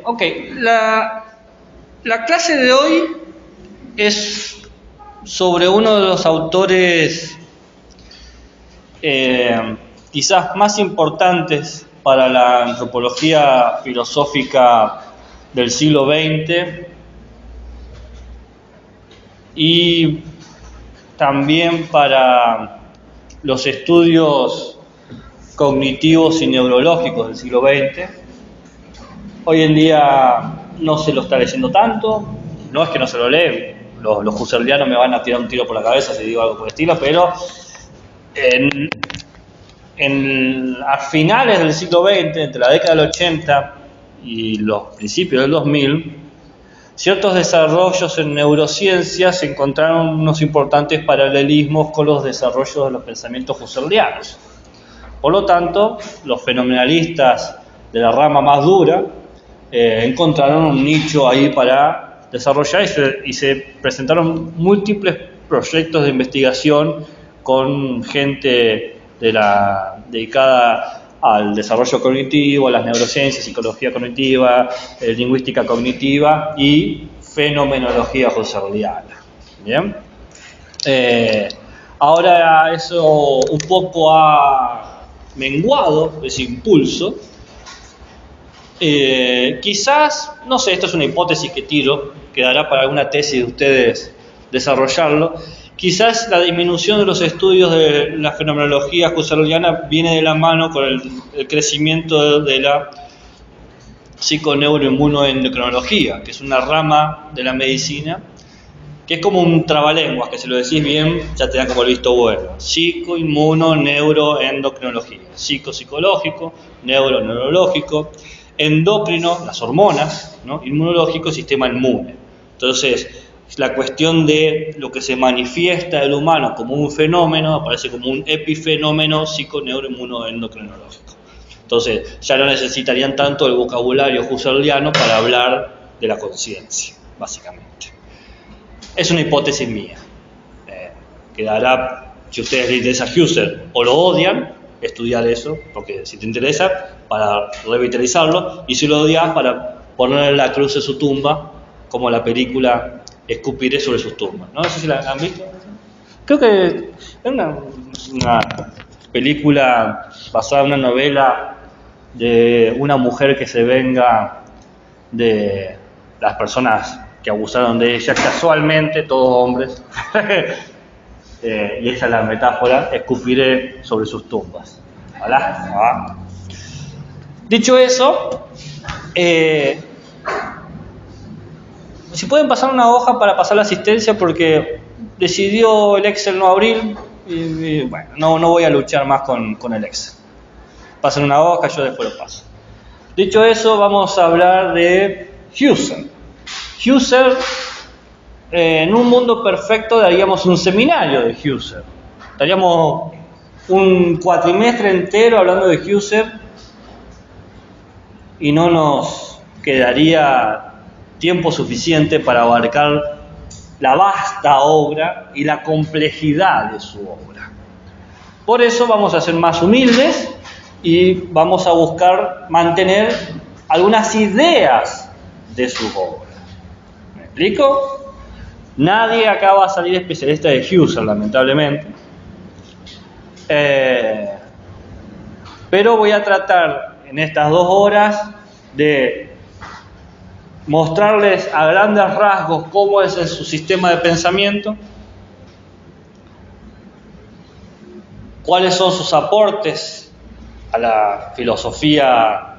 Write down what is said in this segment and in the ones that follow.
Ok, la clase de hoy es sobre uno de los autores quizás más importantes para la antropología filosófica del siglo XX y también para los estudios cognitivos y neurológicos del siglo XX. Hoy en día no se lo está leyendo tanto, no es que no se lo lee, los husserlianos me van a tirar un tiro por la cabeza si digo algo por el estilo, pero a finales del siglo XX, entre la década del 80 y los principios del 2000, ciertos desarrollos en neurociencias encontraron unos importantes paralelismos con los desarrollos de los pensamientos husserlianos. Por lo tanto, los fenomenalistas de la rama más dura encontraron un nicho ahí para desarrollar y se presentaron múltiples proyectos de investigación con gente dedicada al desarrollo cognitivo, a las neurociencias, psicología cognitiva, lingüística cognitiva y fenomenología husserliana. ¿Bien? Ahora eso un poco ha menguado ese impulso. Quizás, no sé, esto es una hipótesis que tiro, quedará para alguna tesis de ustedes desarrollarlo. Quizás la disminución de los estudios de la fenomenología husserliana viene de la mano con el crecimiento de la psiconeuroinmunoendocrinología, que es una rama de la medicina que es como un trabalenguas, que si lo decís bien ya te da como el visto bueno. Psico-inmuno-neuroendocrinología, psicológico, neurológico, endocrino, las hormonas, ¿no? Inmunológico, sistema inmune. Entonces, la cuestión de lo que se manifiesta del humano como un fenómeno aparece como un epifenómeno psico-neuroinmunoendocrinológico. Entonces, ya no necesitarían tanto el vocabulario husserliano para hablar de la conciencia, básicamente. Es una hipótesis mía. Quedará, si a ustedes les interesa Husserl o lo odian, estudiar eso, porque si te interesa, para revitalizarlo, y si lo odias, para ponerle la cruz en su tumba, como la película Escupiré sobre sus tumbas. No sé si la han visto. Creo que es una película basada en una novela de una mujer que se venga de las personas que abusaron de ella, casualmente, todos hombres. Y esa es la metáfora, escupiré sobre sus tumbas. ¿Verdad? Dicho eso, si pueden pasar una hoja para pasar la asistencia, porque decidió el Excel no abrir, y bueno, no voy a luchar más con el Excel. Pasen una hoja, yo después lo paso. Dicho eso, vamos a hablar de Husserl. Husserl, en un mundo perfecto daríamos un seminario de Husserl. Daríamos un cuatrimestre entero hablando de Husserl y no nos quedaría tiempo suficiente para abarcar la vasta obra y la complejidad de su obra. Por eso vamos a ser más humildes y vamos a buscar mantener algunas ideas de su obra. ¿Me explico? Nadie acá va a salir especialista de Husserl, lamentablemente. Pero voy a tratar en estas 2 horas de mostrarles a grandes rasgos cómo es su sistema de pensamiento, cuáles son sus aportes a la filosofía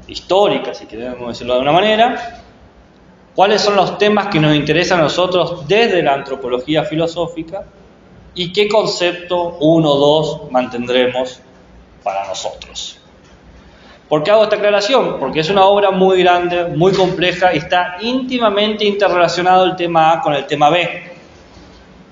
histórica, si queremos decirlo de alguna manera, cuáles son los temas que nos interesan a nosotros desde la antropología filosófica y qué concepto 1 o 2 mantendremos para nosotros. ¿Por qué hago esta aclaración? Porque es una obra muy grande, muy compleja y está íntimamente interrelacionado el tema A con el tema B.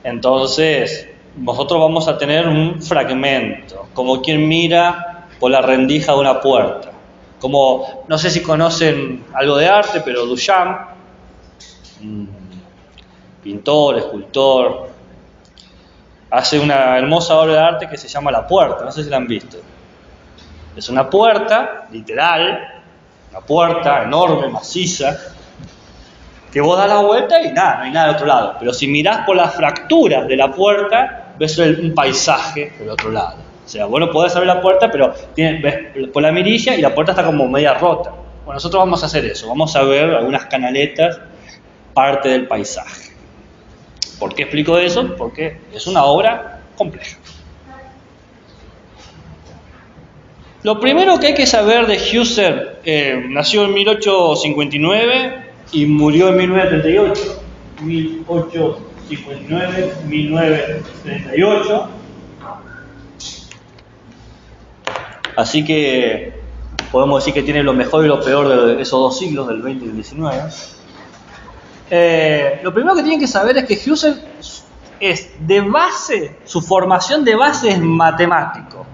Entonces, nosotros vamos a tener un fragmento, como quien mira por la rendija de una puerta. Como, no sé si conocen algo de arte, pero Duchamp, pintor, escultor, hace una hermosa obra de arte que se llama La Puerta, no sé si la han visto. Es una puerta, literal, una puerta enorme, maciza, que vos das la vuelta y nada, no hay nada del otro lado. Pero si mirás por las fracturas de la puerta, ves un paisaje del otro lado. O sea, vos no podés abrir la puerta, pero ves por la mirilla y la puerta está como media rota. Bueno, nosotros vamos a hacer eso, vamos a ver algunas canaletas, parte del paisaje. ¿Por qué explico eso? Porque es una obra compleja. Lo primero que hay que saber de Husserl, nació en 1859 y murió en 1938. 1859-1938. Así que podemos decir que tiene lo mejor y lo peor de esos dos siglos, del 20 y del 19. Lo primero que tienen que saber es que Husserl es de base, su formación de base es matemático.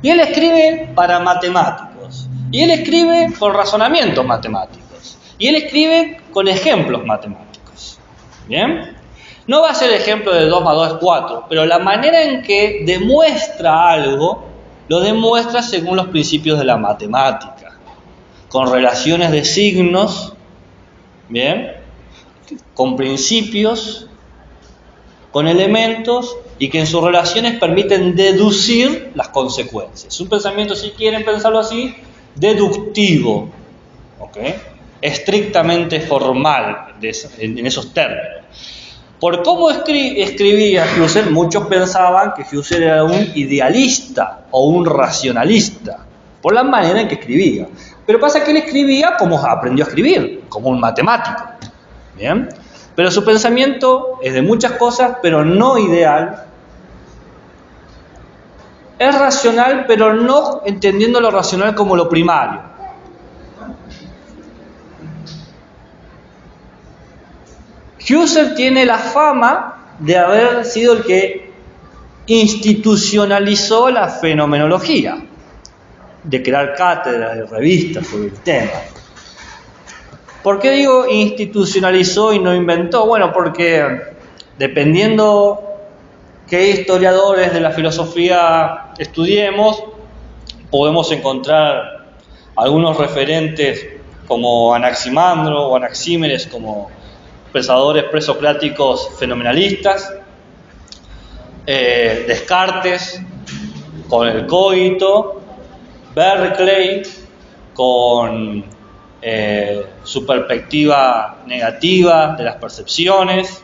Y él escribe para matemáticos. Y él escribe con razonamientos matemáticos. Y él escribe con ejemplos matemáticos. ¿Bien? No va a ser ejemplo de 2 más 2 es 4, pero la manera en que demuestra algo, lo demuestra según los principios de la matemática. Con relaciones de signos, ¿bien? Con principios, con elementos y que en sus relaciones permiten deducir las consecuencias. Un pensamiento, si quieren pensarlo así, deductivo, ¿ok? Estrictamente formal en esos términos. Por cómo escribía Husserl, muchos pensaban que Husserl era un idealista o un racionalista, por la manera en que escribía. Pero pasa que él escribía como aprendió a escribir, como un matemático. ¿Bien? Pero su pensamiento es de muchas cosas, pero no ideal. Es racional, pero no entendiendo lo racional como lo primario. Husserl tiene la fama de haber sido el que institucionalizó la fenomenología, de crear cátedras y revistas sobre el tema. ¿Por qué digo institucionalizó y no inventó? Bueno, porque dependiendo qué historiadores de la filosofía estudiemos, podemos encontrar algunos referentes como Anaximandro o Anaxímenes como pensadores presocráticos fenomenalistas, Descartes con el cogito, Berkeley con su perspectiva negativa de las percepciones,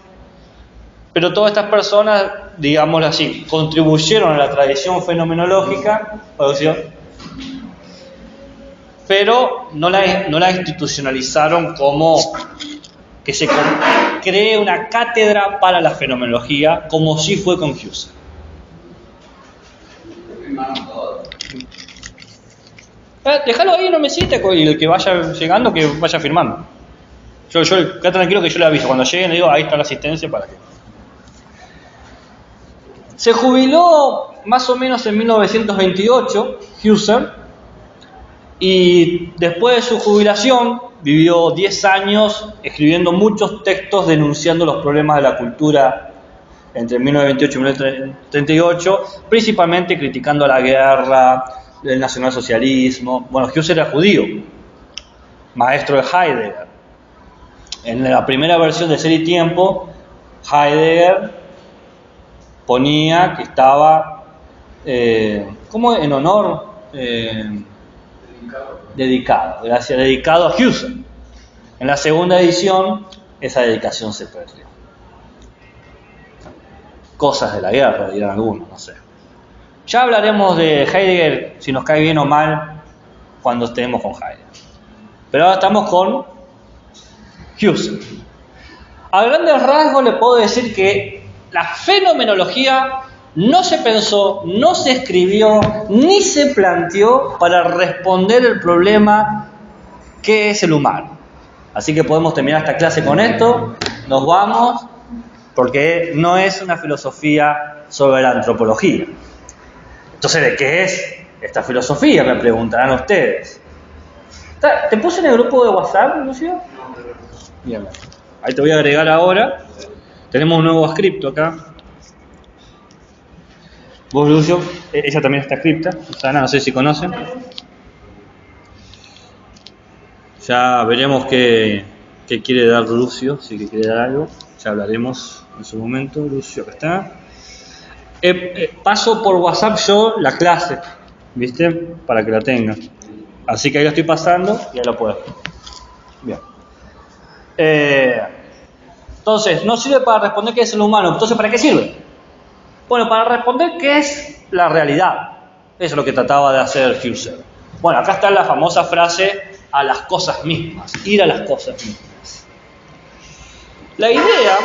pero todas estas personas, digámoslo así, contribuyeron a la tradición fenomenológica, pero no la institucionalizaron como que se cree una cátedra para la fenomenología, como sí fue con Husserl. Déjalo ahí, no me cites, y el que vaya llegando, que vaya firmando. Yo quédate tranquilo que yo le aviso. Cuando lleguen, le digo, ahí está la asistencia para que. Se jubiló más o menos en 1928, Husserl, y después de su jubilación vivió 10 años escribiendo muchos textos denunciando los problemas de la cultura entre 1928 y 1938, principalmente criticando la guerra, el nacionalsocialismo. Bueno, Husserl era judío, maestro de Heidegger. En la primera versión de Ser y Tiempo, Heidegger ponía que estaba, ¿cómo en honor? Dedicado a Husserl. En la segunda edición, esa dedicación se perdió. Cosas de la guerra, dirán algunos, no sé. Ya hablaremos de Heidegger, si nos cae bien o mal, cuando estemos con Heidegger. Pero ahora estamos con Husserl. A grandes rasgos le puedo decir que la fenomenología no se pensó, no se escribió, ni se planteó para responder el problema que es el humano. Así que podemos terminar esta clase con esto. Nos vamos, porque no es una filosofía sobre la antropología. Entonces, ¿de qué es esta filosofía? Me preguntarán ustedes. ¿Te puse en el grupo de WhatsApp, Lucio? Bien. Ahí te voy a agregar ahora. Tenemos un nuevo script acá. Vos, Lucio, ella también está escrita. Susana, no sé si conocen. Ya veremos qué quiere dar Lucio, si que quiere dar algo. Ya hablaremos en su momento. Lucio, acá está. Paso por WhatsApp yo la clase, ¿viste? Para que la tengan. Así que ahí la estoy pasando y ahí la puedes ver. Bien. Entonces, no sirve para responder qué es el humano. Entonces, ¿para qué sirve? Bueno, para responder qué es la realidad. Eso es lo que trataba de hacer Husserl. Bueno, acá está la famosa frase a las cosas mismas, ir a las cosas mismas. La idea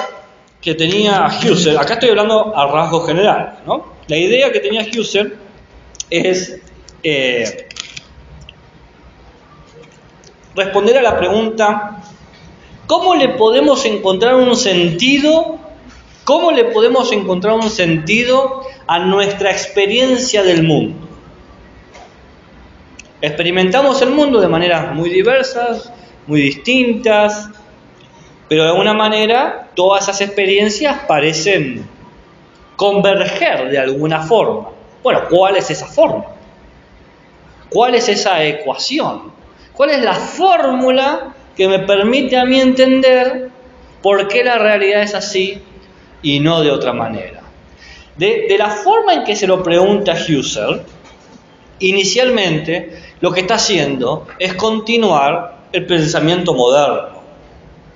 que tenía Husserl, acá estoy hablando a rasgos generales, ¿no? La idea que tenía Husserl es responder a la pregunta: ¿cómo le podemos encontrar un sentido? ¿Cómo le podemos encontrar un sentido a nuestra experiencia del mundo? Experimentamos el mundo de maneras muy diversas, muy distintas, pero de alguna manera todas esas experiencias parecen converger de alguna forma. Bueno, ¿cuál es esa forma? ¿Cuál es esa ecuación? ¿Cuál es la fórmula que me permite a mí entender por qué la realidad es así y no de otra manera? De la forma en que se lo pregunta Husserl, inicialmente lo que está haciendo es continuar el pensamiento moderno,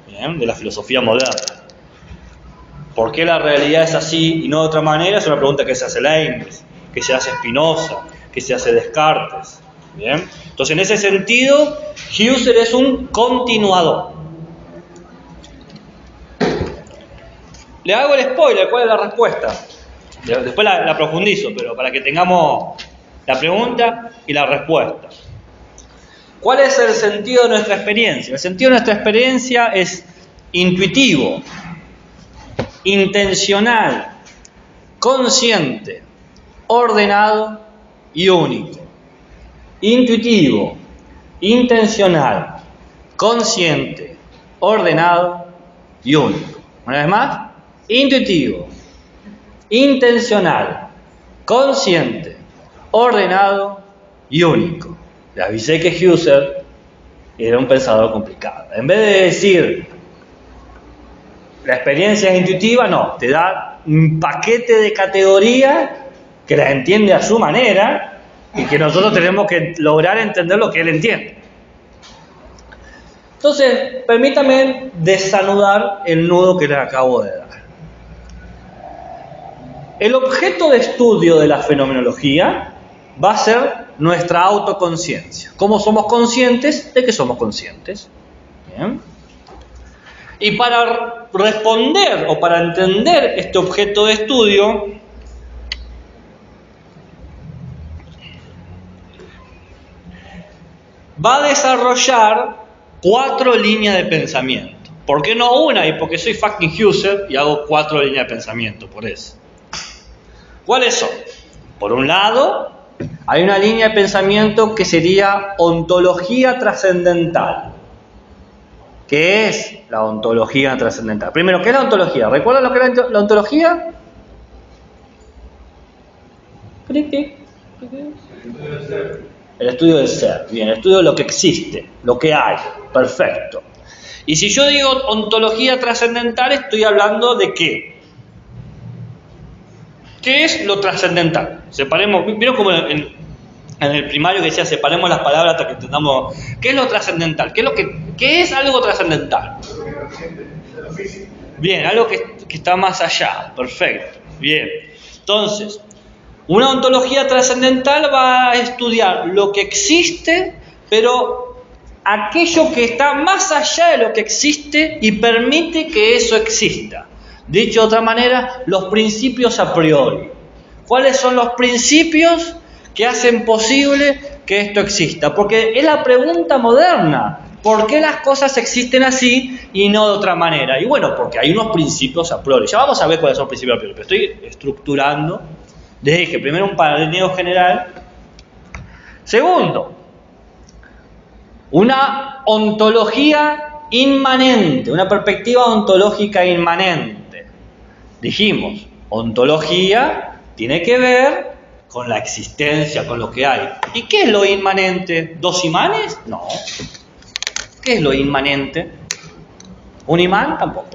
¿bien? De la filosofía moderna. ¿Por qué la realidad es así y no de otra manera? Es una pregunta que se hace Leibniz, que se hace Spinoza, que se hace Descartes. ¿Bien? Entonces, en ese sentido, Husserl es un continuador. Le hago el spoiler, ¿cuál es la respuesta? Después la profundizo, pero para que tengamos la pregunta y la respuesta. ¿Cuál es el sentido de nuestra experiencia? El sentido de nuestra experiencia es intuitivo, intencional, consciente, ordenado y único. Intuitivo, intencional, consciente, ordenado y único. Una vez más, intuitivo, intencional, consciente, ordenado y único. Les avisé que Husserl era un pensador complicado. En vez de decir la experiencia es intuitiva, no, te da un paquete de categorías que las entiende a su manera y que nosotros tenemos que lograr entender lo que él entiende. Entonces, permítame desanudar el nudo que les acabo de dar. El objeto de estudio de la fenomenología va a ser nuestra autoconciencia. ¿Cómo somos conscientes de que somos conscientes? Bien. Y para responder o para entender este objeto de estudio, va a desarrollar 4 líneas de pensamiento. ¿Por qué no una? Y porque soy fucking Husserl y hago 4 líneas de pensamiento, por eso. ¿Cuáles son? Por un lado, hay una línea de pensamiento que sería ontología trascendental. ¿Qué es la ontología trascendental? Primero, ¿qué es la ontología? ¿Recuerdan lo que era la ontología? El estudio del ser. Bien, el estudio de lo que existe, lo que hay. Perfecto. Y si yo digo ontología trascendental, estoy hablando de qué. ¿Qué es lo trascendental? Separemos, ¿vieron como en el primario que decía separemos las palabras hasta que entendamos qué es lo trascendental? ¿Qué es algo trascendental? Bien, algo que está más allá. Perfecto. Bien. Entonces, una ontología trascendental va a estudiar lo que existe, pero aquello que está más allá de lo que existe y permite que eso exista. Dicho de otra manera, los principios a priori. ¿Cuáles son los principios que hacen posible que esto exista? Porque es la pregunta moderna. ¿Por qué las cosas existen así y no de otra manera? Y bueno, porque hay unos principios a priori. Ya vamos a ver cuáles son los principios a priori, pero estoy estructurando. Les dije, primero un paneo general. Segundo, una ontología inmanente, una perspectiva ontológica inmanente. Dijimos, ontología tiene que ver con la existencia, con lo que hay. ¿Y qué es lo inmanente? ¿2 imanes? No. ¿Qué es lo inmanente? ¿Un imán? Tampoco.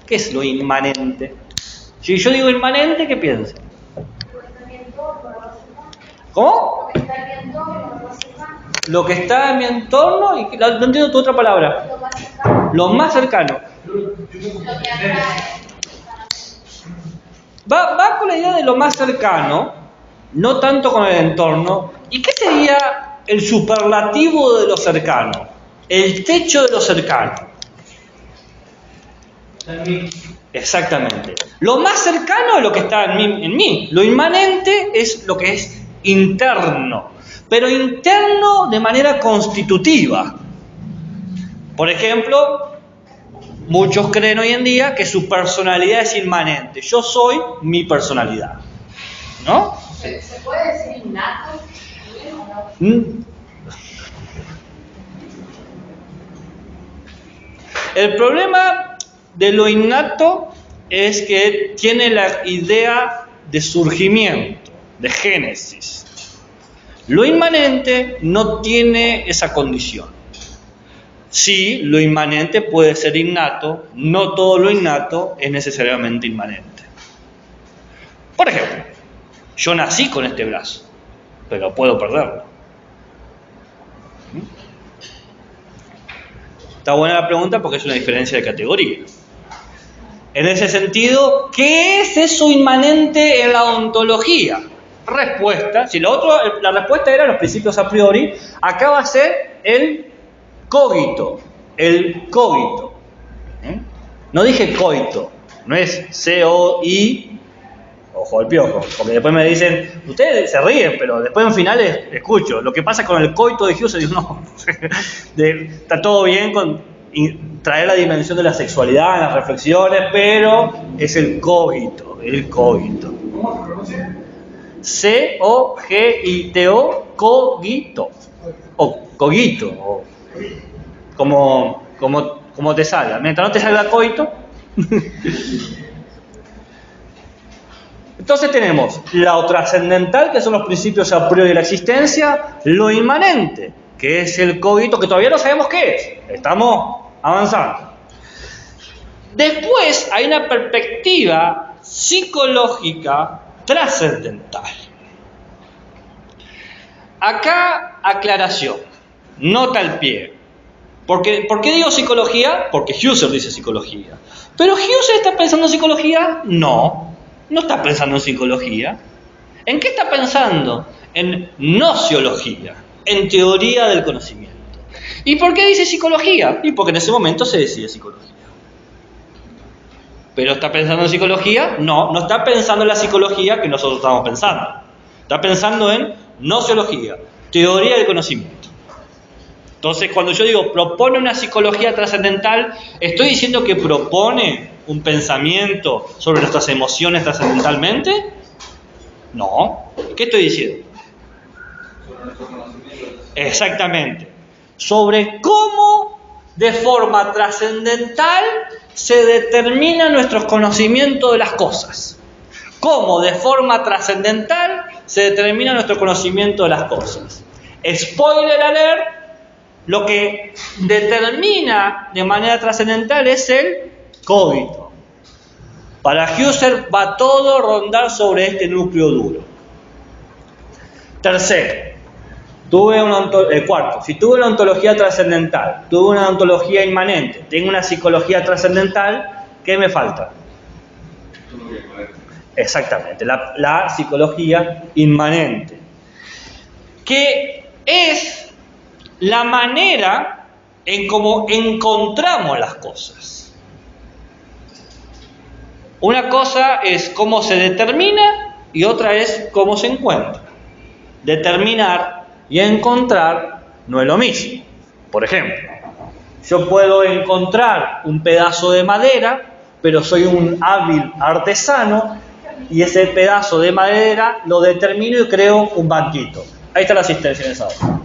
¿Qué es lo inmanente? Si yo digo inmanente, ¿qué piensan? ¿Cómo? Lo que está en mi entorno y no entiendo tu otra palabra. Lo más cercano. Va con la idea de lo más cercano, no tanto con el entorno. ¿Y qué sería el superlativo de lo cercano? El techo de lo cercano. Exactamente. Lo más cercano es lo que está en mí. Lo inmanente es lo que es interno, pero interno de manera constitutiva. Por ejemplo, muchos creen hoy en día que su personalidad es inmanente. Yo soy mi personalidad, ¿no? ¿Se puede decir innato? El problema de lo innato es que tiene la idea de surgimiento, de génesis. Lo inmanente no tiene esa condición. Sí, lo inmanente puede ser innato, no todo lo innato es necesariamente inmanente. Por ejemplo, yo nací con este brazo, pero puedo perderlo. Está buena la pregunta porque es una diferencia de categoría. En ese sentido, ¿qué es eso inmanente en la ontología? Respuesta, si la respuesta era los principios a priori, acá va a ser el cogito. No dije coito, no es C-O-I, ojo al piojo, porque después me dicen, ustedes se ríen, pero después en finales escucho, lo que pasa con el coito de Husserl, digo, no, está todo bien con traer la dimensión de la sexualidad en las reflexiones, pero es el cogito. ¿Cómo se pronuncia? C-O-G-I-T-O, cogito. O cogito, o como te salga. Mientras no te salga coito. Entonces tenemos lo trascendental, que son los principios a priori de la existencia, lo inmanente, que es el cogito, que todavía no sabemos qué es. Estamos avanzando. Después hay una perspectiva psicológica trascendental. Acá, aclaración, nota al pie. ¿Por qué digo psicología? Porque Husserl dice psicología. ¿Pero Husserl está pensando en psicología? No está pensando en psicología. ¿En qué está pensando? En nociología, en teoría del conocimiento. ¿Y por qué dice psicología? Y porque en ese momento se decide psicología. ¿Pero está pensando en psicología? No está pensando en la psicología que nosotros estamos pensando. Está pensando en nociología, teoría del conocimiento. Entonces, cuando yo digo propone una psicología trascendental, ¿estoy diciendo que propone un pensamiento sobre nuestras emociones trascendentalmente? No. ¿Qué estoy diciendo? Sobre nuestro conocimiento. Exactamente. Sobre cómo de forma trascendental se determina nuestro conocimiento de las cosas. Cómo de forma trascendental se determina nuestro conocimiento de las cosas. Spoiler alert, lo que determina de manera trascendental es el cogito. Para Husserl va todo a rondar sobre este núcleo duro. Tercero, cuarto, si tuve una ontología trascendental, tuve una ontología inmanente, tengo una psicología trascendental, ¿qué me falta? Exactamente, la psicología inmanente, que es la manera en cómo encontramos las cosas. Una cosa es cómo se determina y otra es cómo se encuentra. Determinar y encontrar no es lo mismo. Por ejemplo, yo puedo encontrar un pedazo de madera, pero soy un hábil artesano y ese pedazo de madera lo determino y creo un banquito. Ahí está la asistencia en esa hora.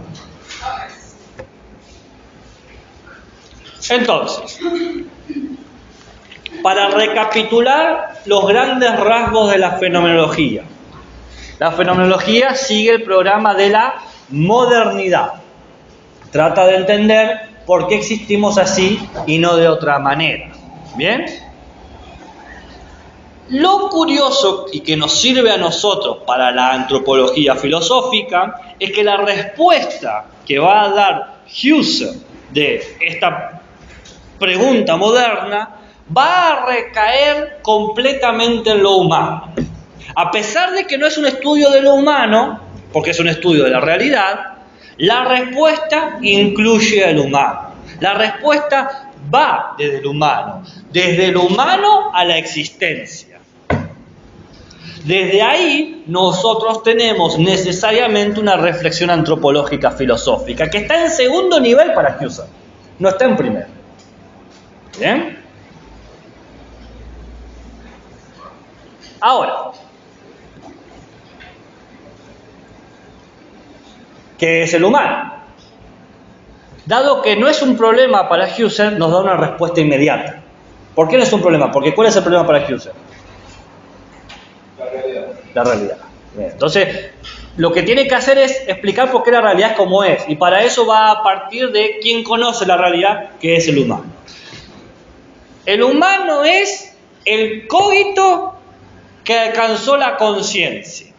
Entonces, para recapitular los grandes rasgos de la fenomenología. La fenomenología sigue el programa de la modernidad. Trata de entender por qué existimos así y no de otra manera. ¿Bien? Lo curioso y que nos sirve a nosotros para la antropología filosófica es que la respuesta que va a dar Husserl de esta pregunta moderna va a recaer completamente en lo humano. A pesar de que no es un estudio de lo humano, porque es un estudio de la realidad, la respuesta incluye al humano. La respuesta va desde lo humano a la existencia. Desde ahí nosotros tenemos necesariamente una reflexión antropológica filosófica que está en segundo nivel para Husserl, no está en primero. ¿Bien? Ahora, ¿qué es el humano? Dado que no es un problema para Husserl, nos da una respuesta inmediata. ¿Por qué no es un problema? Porque ¿cuál es el problema para Husserl? La realidad. Bien. Entonces, lo que tiene que hacer es explicar por qué la realidad es como es. Y para eso va a partir de quién conoce la realidad, que es el humano. El humano es el cogito que alcanzó la conciencia.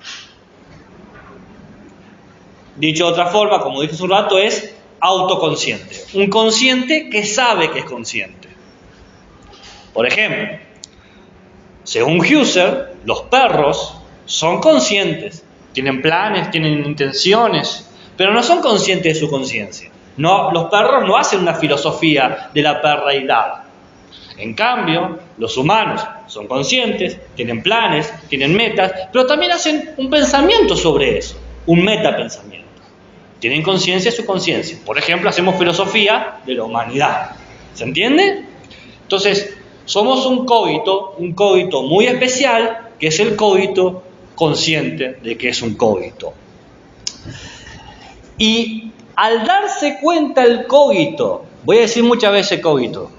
Dicho de otra forma, como dije hace un rato, es autoconsciente. Un consciente que sabe que es consciente. Por ejemplo, según Husserl, los perros son conscientes, tienen planes, tienen intenciones, pero no son conscientes de su conciencia. No, los perros no hacen una filosofía de la perreidad. En cambio, los humanos son conscientes, tienen planes, tienen metas, pero también hacen un pensamiento sobre eso, un metapensamiento. Tienen conciencia de su conciencia. Por ejemplo, hacemos filosofía de la humanidad. ¿Se entiende? Entonces, somos un cogito muy especial, que es el cogito consciente de que es un cogito. Y al darse cuenta el cogito, voy a decir muchas veces cogito,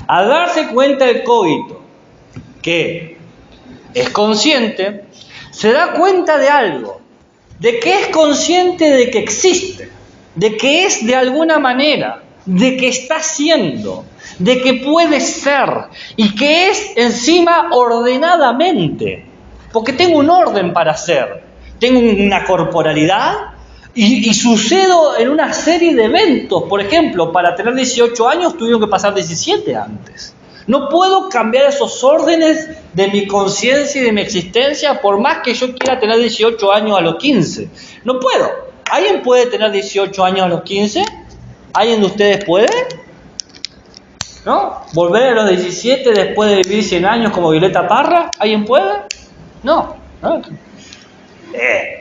al darse cuenta el cogito que es consciente, se da cuenta de algo, de que es consciente de que existe, de que es de alguna manera, de que está siendo, de que puede ser y que es encima ordenadamente, porque tengo un orden para ser, tengo una corporalidad y sucedo en una serie de eventos. Por ejemplo, para tener 18 años tuvieron que pasar 17 antes. No puedo cambiar esos órdenes de mi conciencia y de mi existencia por más que yo quiera tener 18 años a los 15. No puedo. ¿Alguien puede tener 18 años a los 15? ¿Alguien de ustedes puede? ¿No? ¿Volver a los 17 después de vivir 100 años como Violeta Parra? ¿Alguien puede? No.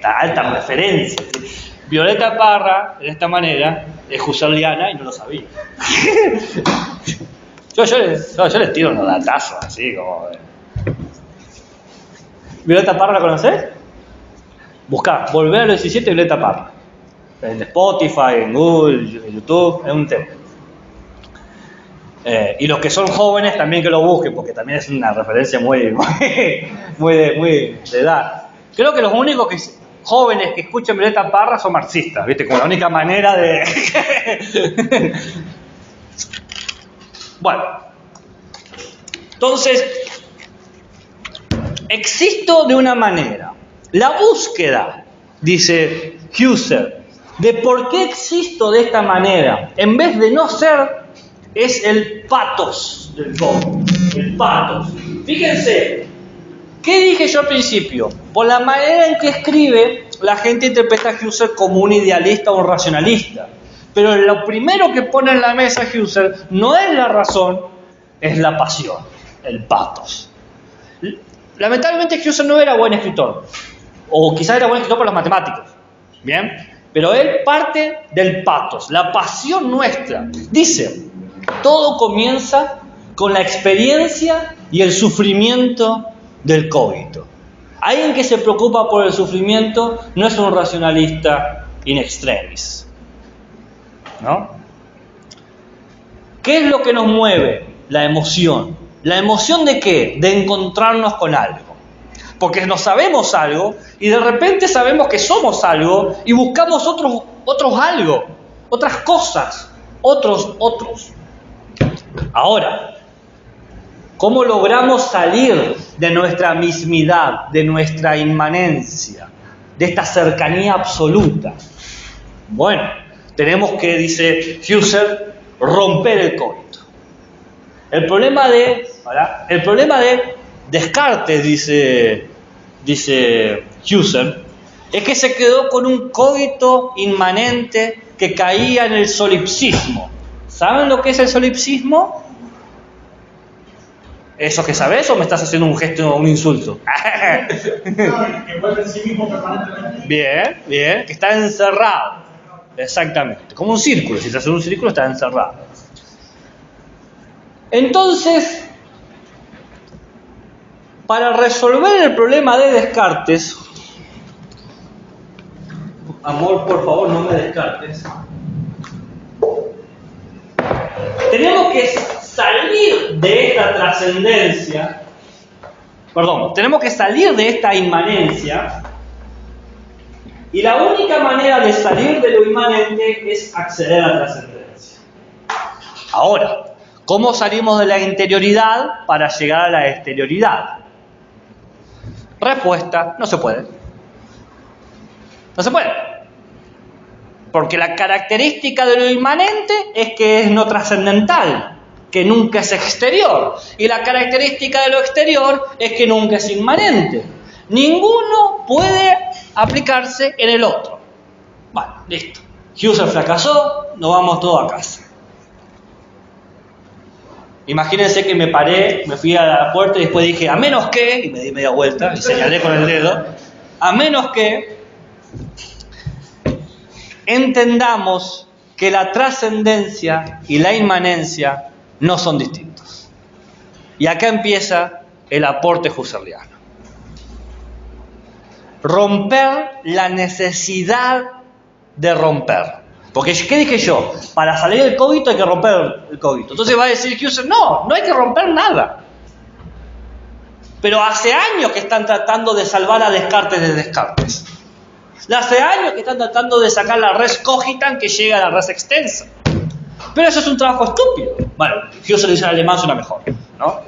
Alta referencia. Violeta Parra, de esta manera, es husserliana y no lo sabía. Yo les tiro unos datazos así como... ¿Violeta Parra la conocés? Buscá, volver a los 17 Violeta Parra. En Spotify, en Google, en YouTube, es un tema. Y los que son jóvenes también que lo busquen, porque también es una referencia muy de edad. Creo que los únicos jóvenes que escuchan Violeta Parra son marxistas, ¿viste? Como la única manera de... Bueno, entonces, existo de una manera. La búsqueda, dice Husserl, de por qué existo de esta manera, en vez de no ser, es el patos del todo. El patos. Fíjense, ¿qué dije yo al principio? Por la manera en que escribe, la gente interpreta a Husserl como un idealista o un racionalista. Pero lo primero que pone en la mesa Husserl no es la razón, es la pasión, el patos. Lamentablemente Husserl no era buen escritor, o quizás era buen escritor para los matemáticos, ¿bien? Pero él parte del patos, la pasión nuestra. Dice, todo comienza con la experiencia y el sufrimiento del cogito. Alguien que se preocupa por el sufrimiento no es un racionalista in extremis, ¿no? ¿Qué es lo que nos mueve? La emoción. ¿La emoción de qué? De encontrarnos con algo. Porque no sabemos algo y de repente sabemos que somos algo y buscamos otros algo, otras cosas, otros. Ahora, ¿cómo logramos salir de nuestra mismidad, de nuestra inmanencia, de esta cercanía absoluta? Bueno, tenemos que, dice Husserl, romper el coito. El problema de Descartes, dice Husserl, es que se quedó con un coito inmanente que caía en el solipsismo. ¿Saben lo que es el solipsismo? ¿Eso que sabes o me estás haciendo un gesto, un insulto? No, que vuelve en sí mismo permanentemente. Bien, que está encerrado. Exactamente, como un círculo. Si se hace un círculo, está encerrado. Entonces, para resolver el problema de Descartes, amor, por favor, no me descartes. Tenemos que salir de esta trascendencia, tenemos que salir de esta inmanencia, y la única manera de salir de lo inmanente es acceder a la trascendencia. Ahora, ¿cómo salimos de la interioridad para llegar a la exterioridad? Respuesta: no se puede. No se puede. Porque la característica de lo inmanente es que es no trascendental, que nunca es exterior. Y la característica de lo exterior es que nunca es inmanente. Ninguno puede aplicarse en el otro. Bueno, listo. Husserl fracasó, nos vamos todos a casa. Imagínense que me paré, me fui a la puerta y después dije, a menos que, y me di media vuelta y señalé con el dedo, a menos que entendamos que la trascendencia y la inmanencia no son distintos. Y acá empieza el aporte husserliano. Romper la necesidad de romper. Porque, ¿qué dije yo? Para salir del cogito hay que romper el cogito. Entonces va a decir Husserl, no hay que romper nada. Pero hace años que están tratando de salvar a Descartes de Descartes. Hace años que están tratando de sacar la res cogitan que llega a la res extensa. Pero eso es un trabajo estúpido. Bueno, Husserl dice en alemán suena mejor, ¿no?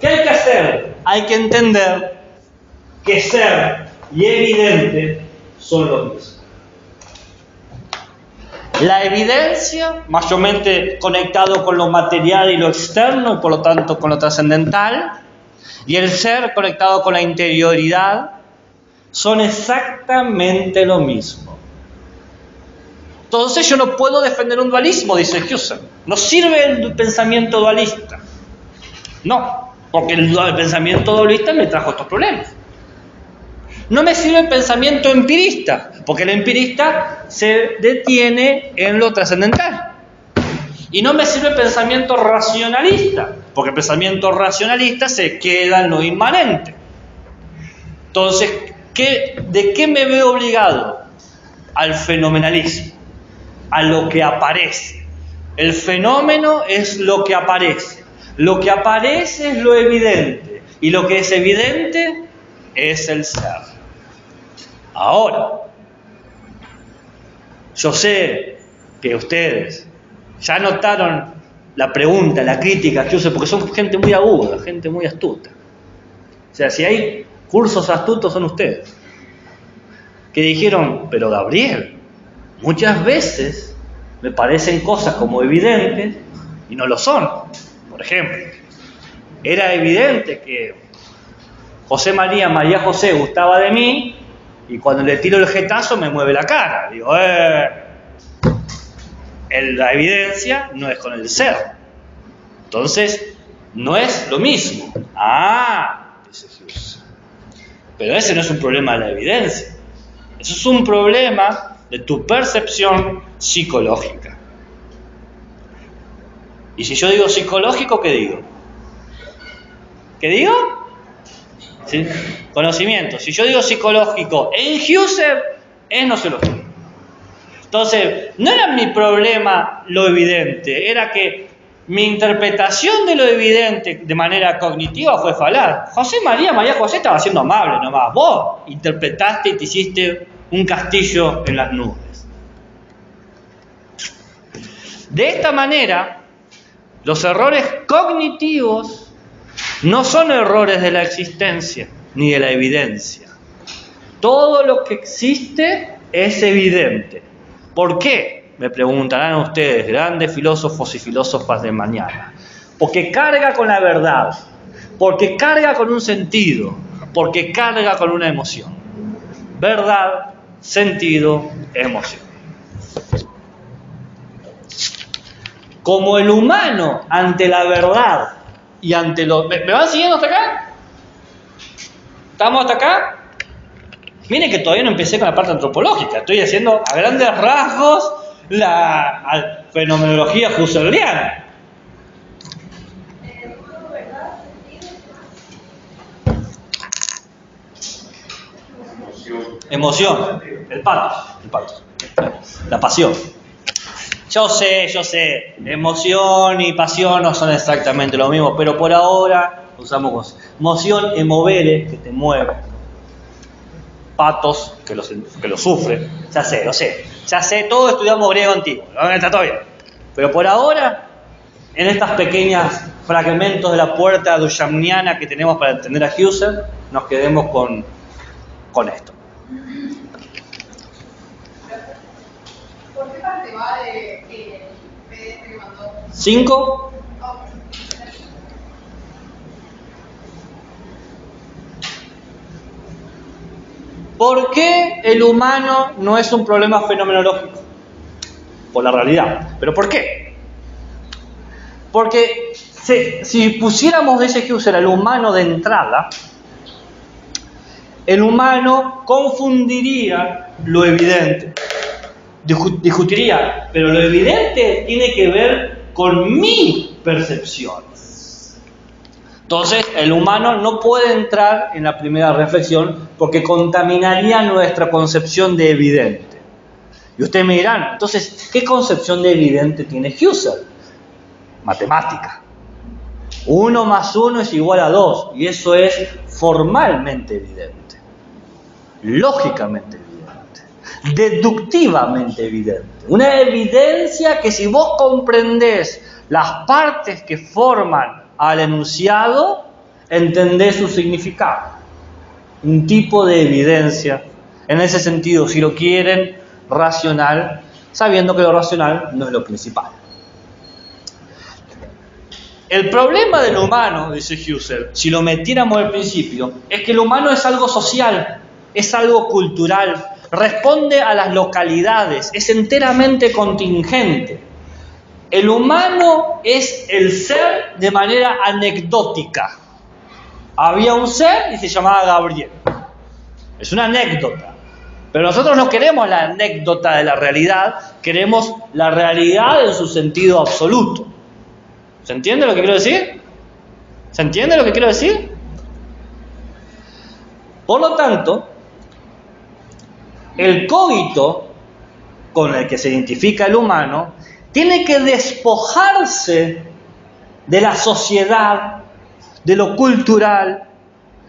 ¿Qué hay que hacer? Hay que entender que ser y evidente son lo mismo. La evidencia, mayormente conectado con lo material y lo externo, y por lo tanto con lo trascendental, y el ser conectado con la interioridad, son exactamente lo mismo. Entonces yo no puedo defender un dualismo, dice Husserl. No sirve el pensamiento dualista. No, porque el pensamiento dualista me trajo estos problemas. No me sirve el pensamiento empirista, porque el empirista se detiene en lo trascendental. Y no me sirve el pensamiento racionalista, porque el pensamiento racionalista se queda en lo inmanente. Entonces, ¿de qué me veo obligado? Al fenomenalismo, a lo que aparece. El fenómeno es lo que aparece. Lo que aparece es lo evidente, y lo que es evidente es el ser. Ahora, yo sé que ustedes ya notaron la pregunta, la crítica que uso, porque son gente muy aguda, gente muy astuta. O sea, si hay cursos astutos son ustedes. Que dijeron, pero Gabriel, muchas veces me parecen cosas como evidentes y no lo son. Por ejemplo, era evidente que José María José gustaba de mí, y cuando le tiro el jetazo me mueve la cara. Digo, la evidencia no es con el ser. Entonces, no es lo mismo. Dice Jesús. Pero ese no es un problema de la evidencia. Eso es un problema de tu percepción psicológica. Y si yo digo psicológico, ¿qué digo? ¿Qué digo? ¿Sí? Conocimiento. Si yo digo psicológico en Husserl, es nociología. Entonces, no era mi problema lo evidente, era que mi interpretación de lo evidente de manera cognitiva fue falaz. María José estaba siendo amable nomás. Vos interpretaste y te hiciste un castillo en las nubes. De esta manera, los errores cognitivos no son errores de la existencia ni de la evidencia. Todo lo que existe es evidente. ¿Por qué? Me preguntarán ustedes, grandes filósofos y filósofas de mañana. Porque carga con la verdad, porque carga con un sentido, porque carga con una emoción. Verdad, sentido, emoción. Como el humano ante la verdad y ante lo... ¿Me van siguiendo hasta acá? ¿Estamos hasta acá? Miren que todavía no empecé con la parte antropológica. Estoy haciendo a grandes rasgos la fenomenología husserliana. Emoción, el pato, la pasión. Yo sé, emoción y pasión no son exactamente lo mismo, pero por ahora usamos cosas. Emoción, emovere, que te mueve. Patos, que lo sufre. Ya sé, todos estudiamos griego antiguo, ¿no? Está todo bien. Pero por ahora, en estas pequeñas fragmentos de la puerta duchamniana que tenemos para entender a Husserl, nos quedemos con esto. ¿Por qué parte va de PDF que mandó? 5. ¿Por qué el humano no es un problema fenomenológico? Por la realidad. ¿Pero por qué? Porque si pusiéramos de ese Husserl al humano de entrada, el humano confundiría lo evidente. Discutiría, pero lo evidente tiene que ver con mi percepción. Entonces, el humano no puede entrar en la primera reflexión porque contaminaría nuestra concepción de evidente. Y ustedes me dirán, entonces, ¿qué concepción de evidente tiene Husserl? Matemática. 1 más 1 es igual a 2, y eso es formalmente evidente, lógicamente evidente, deductivamente evidente. Una evidencia que si vos comprendés las partes que forman al enunciado, entendés su significado. Un tipo de evidencia, en ese sentido, si lo quieren, racional, sabiendo que lo racional no es lo principal. El problema del humano, dice Husserl, si lo metiéramos al principio, es que el humano es algo social, es algo cultural, responde a las localidades, es enteramente contingente. El humano es el ser de manera anecdótica. Había un ser y se llamaba Gabriel. Es una anécdota. Pero nosotros no queremos la anécdota de la realidad, queremos la realidad en su sentido absoluto. ¿Se entiende lo que quiero decir? ¿Se entiende lo que quiero decir? Por lo tanto, el cogito con el que se identifica el humano tiene que despojarse de la sociedad, de lo cultural,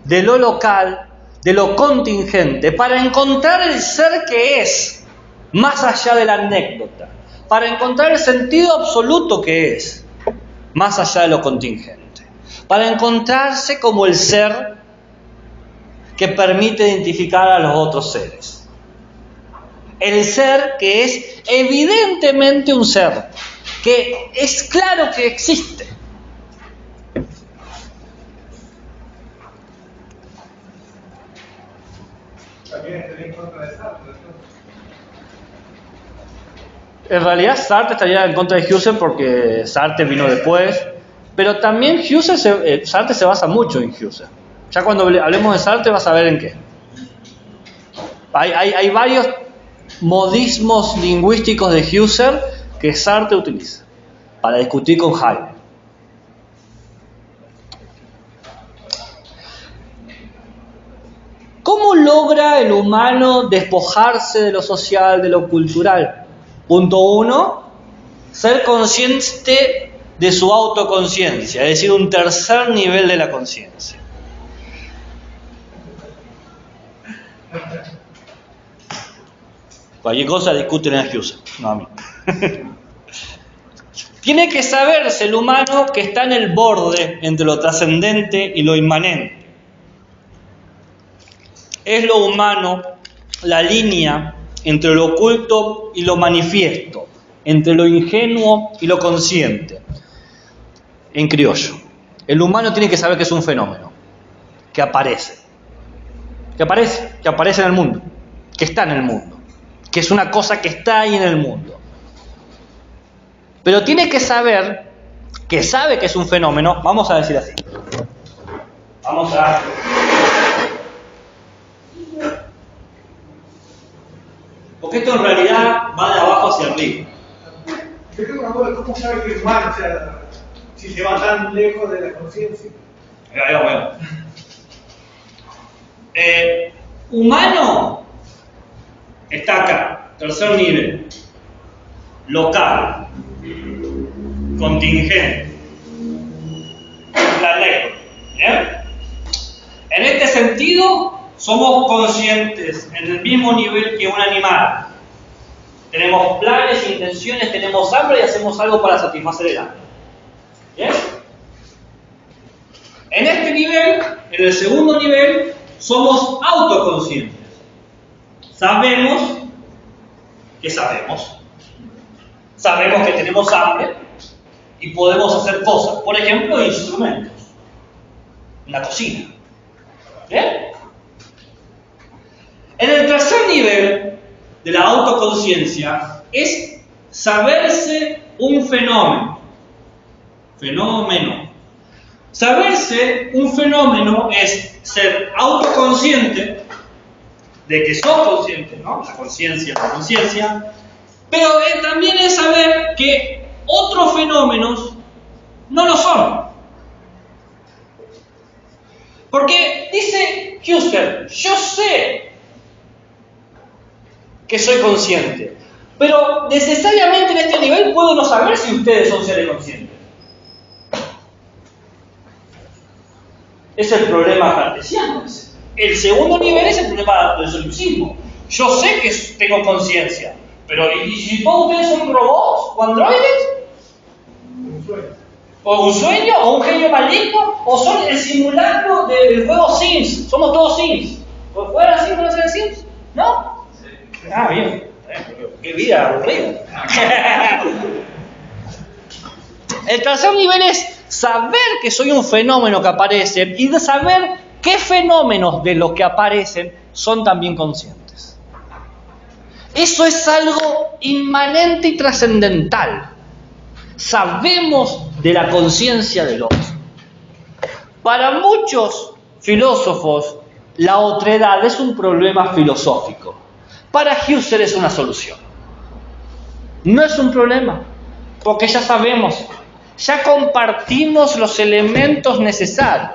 de lo local, de lo contingente, para encontrar el ser que es, más allá de la anécdota, para encontrar el sentido absoluto que es, más allá de lo contingente, para encontrarse como el ser que permite identificar a los otros seres. El ser que es evidentemente un ser, que es claro que existe. También estaría en contra de Sartre. En realidad Sartre estaría en contra de Husserl porque Sartre vino después, pero también Sartre se basa mucho en Husserl. Ya cuando hablemos de Sartre vas a ver en qué. Hay varios modismos lingüísticos de Husserl que Sartre utiliza para discutir con Heidegger. ¿Cómo logra el humano despojarse de lo social, de lo cultural? Punto 1, ser consciente de su autoconciencia, es decir, un tercer nivel de la conciencia. Cualquier cosa discuten en Hughes, no a mí. Tiene que saberse el humano que está en el borde entre lo trascendente y lo inmanente. Es lo humano la línea entre lo oculto y lo manifiesto, entre lo ingenuo y lo consciente. En criollo, el humano tiene que saber que es un fenómeno, que aparece en el mundo, que está en el mundo, que es una cosa que está ahí en el mundo. Pero tiene que saber, que sabe que es un fenómeno, vamos a decir así. Porque esto en realidad va de abajo hacia arriba. Yo tengo una duda, ¿cómo sabe que marcha si se va tan lejos de la conciencia? Bueno. Humano está acá, tercer nivel, local, contingente, planeta. ¿Bien? En este sentido, somos conscientes en el mismo nivel que un animal. Tenemos planes, intenciones, tenemos hambre y hacemos algo para satisfacer el hambre. ¿Bien? En este nivel, en el segundo nivel, somos autoconscientes. Sabemos que sabemos. Sabemos que tenemos hambre y podemos hacer cosas. Por ejemplo, instrumentos. Una cocina. ¿Bien? En el tercer nivel de la autoconciencia es saberse un fenómeno. Saberse un fenómeno es ser autoconsciente de que sos consciente, ¿no? La conciencia, pero también es saber que otros fenómenos no lo son. Porque dice Husserl, yo sé que soy consciente, pero necesariamente en este nivel puedo no saber si ustedes son seres conscientes. Es el problema cartesiano. El segundo nivel es el problema del solipsismo. Yo sé que tengo conciencia, pero ¿y si todos ustedes son robots o androides? ¿O un sueño? ¿O un genio maligno? ¿O son el simulacro del juego Sims? Somos todos Sims. ¿Juegan así con los Sims? ¿No? Ah, bien. Qué vida aburrida. El tercer nivel es saber que soy un fenómeno que aparece y de saber qué fenómenos de los que aparecen son también conscientes. Eso es algo inmanente y trascendental. Sabemos de la conciencia del otro. Para muchos filósofos, la otredad es un problema filosófico. Para Husserl es una solución. No es un problema, porque ya sabemos, ya compartimos los elementos necesarios.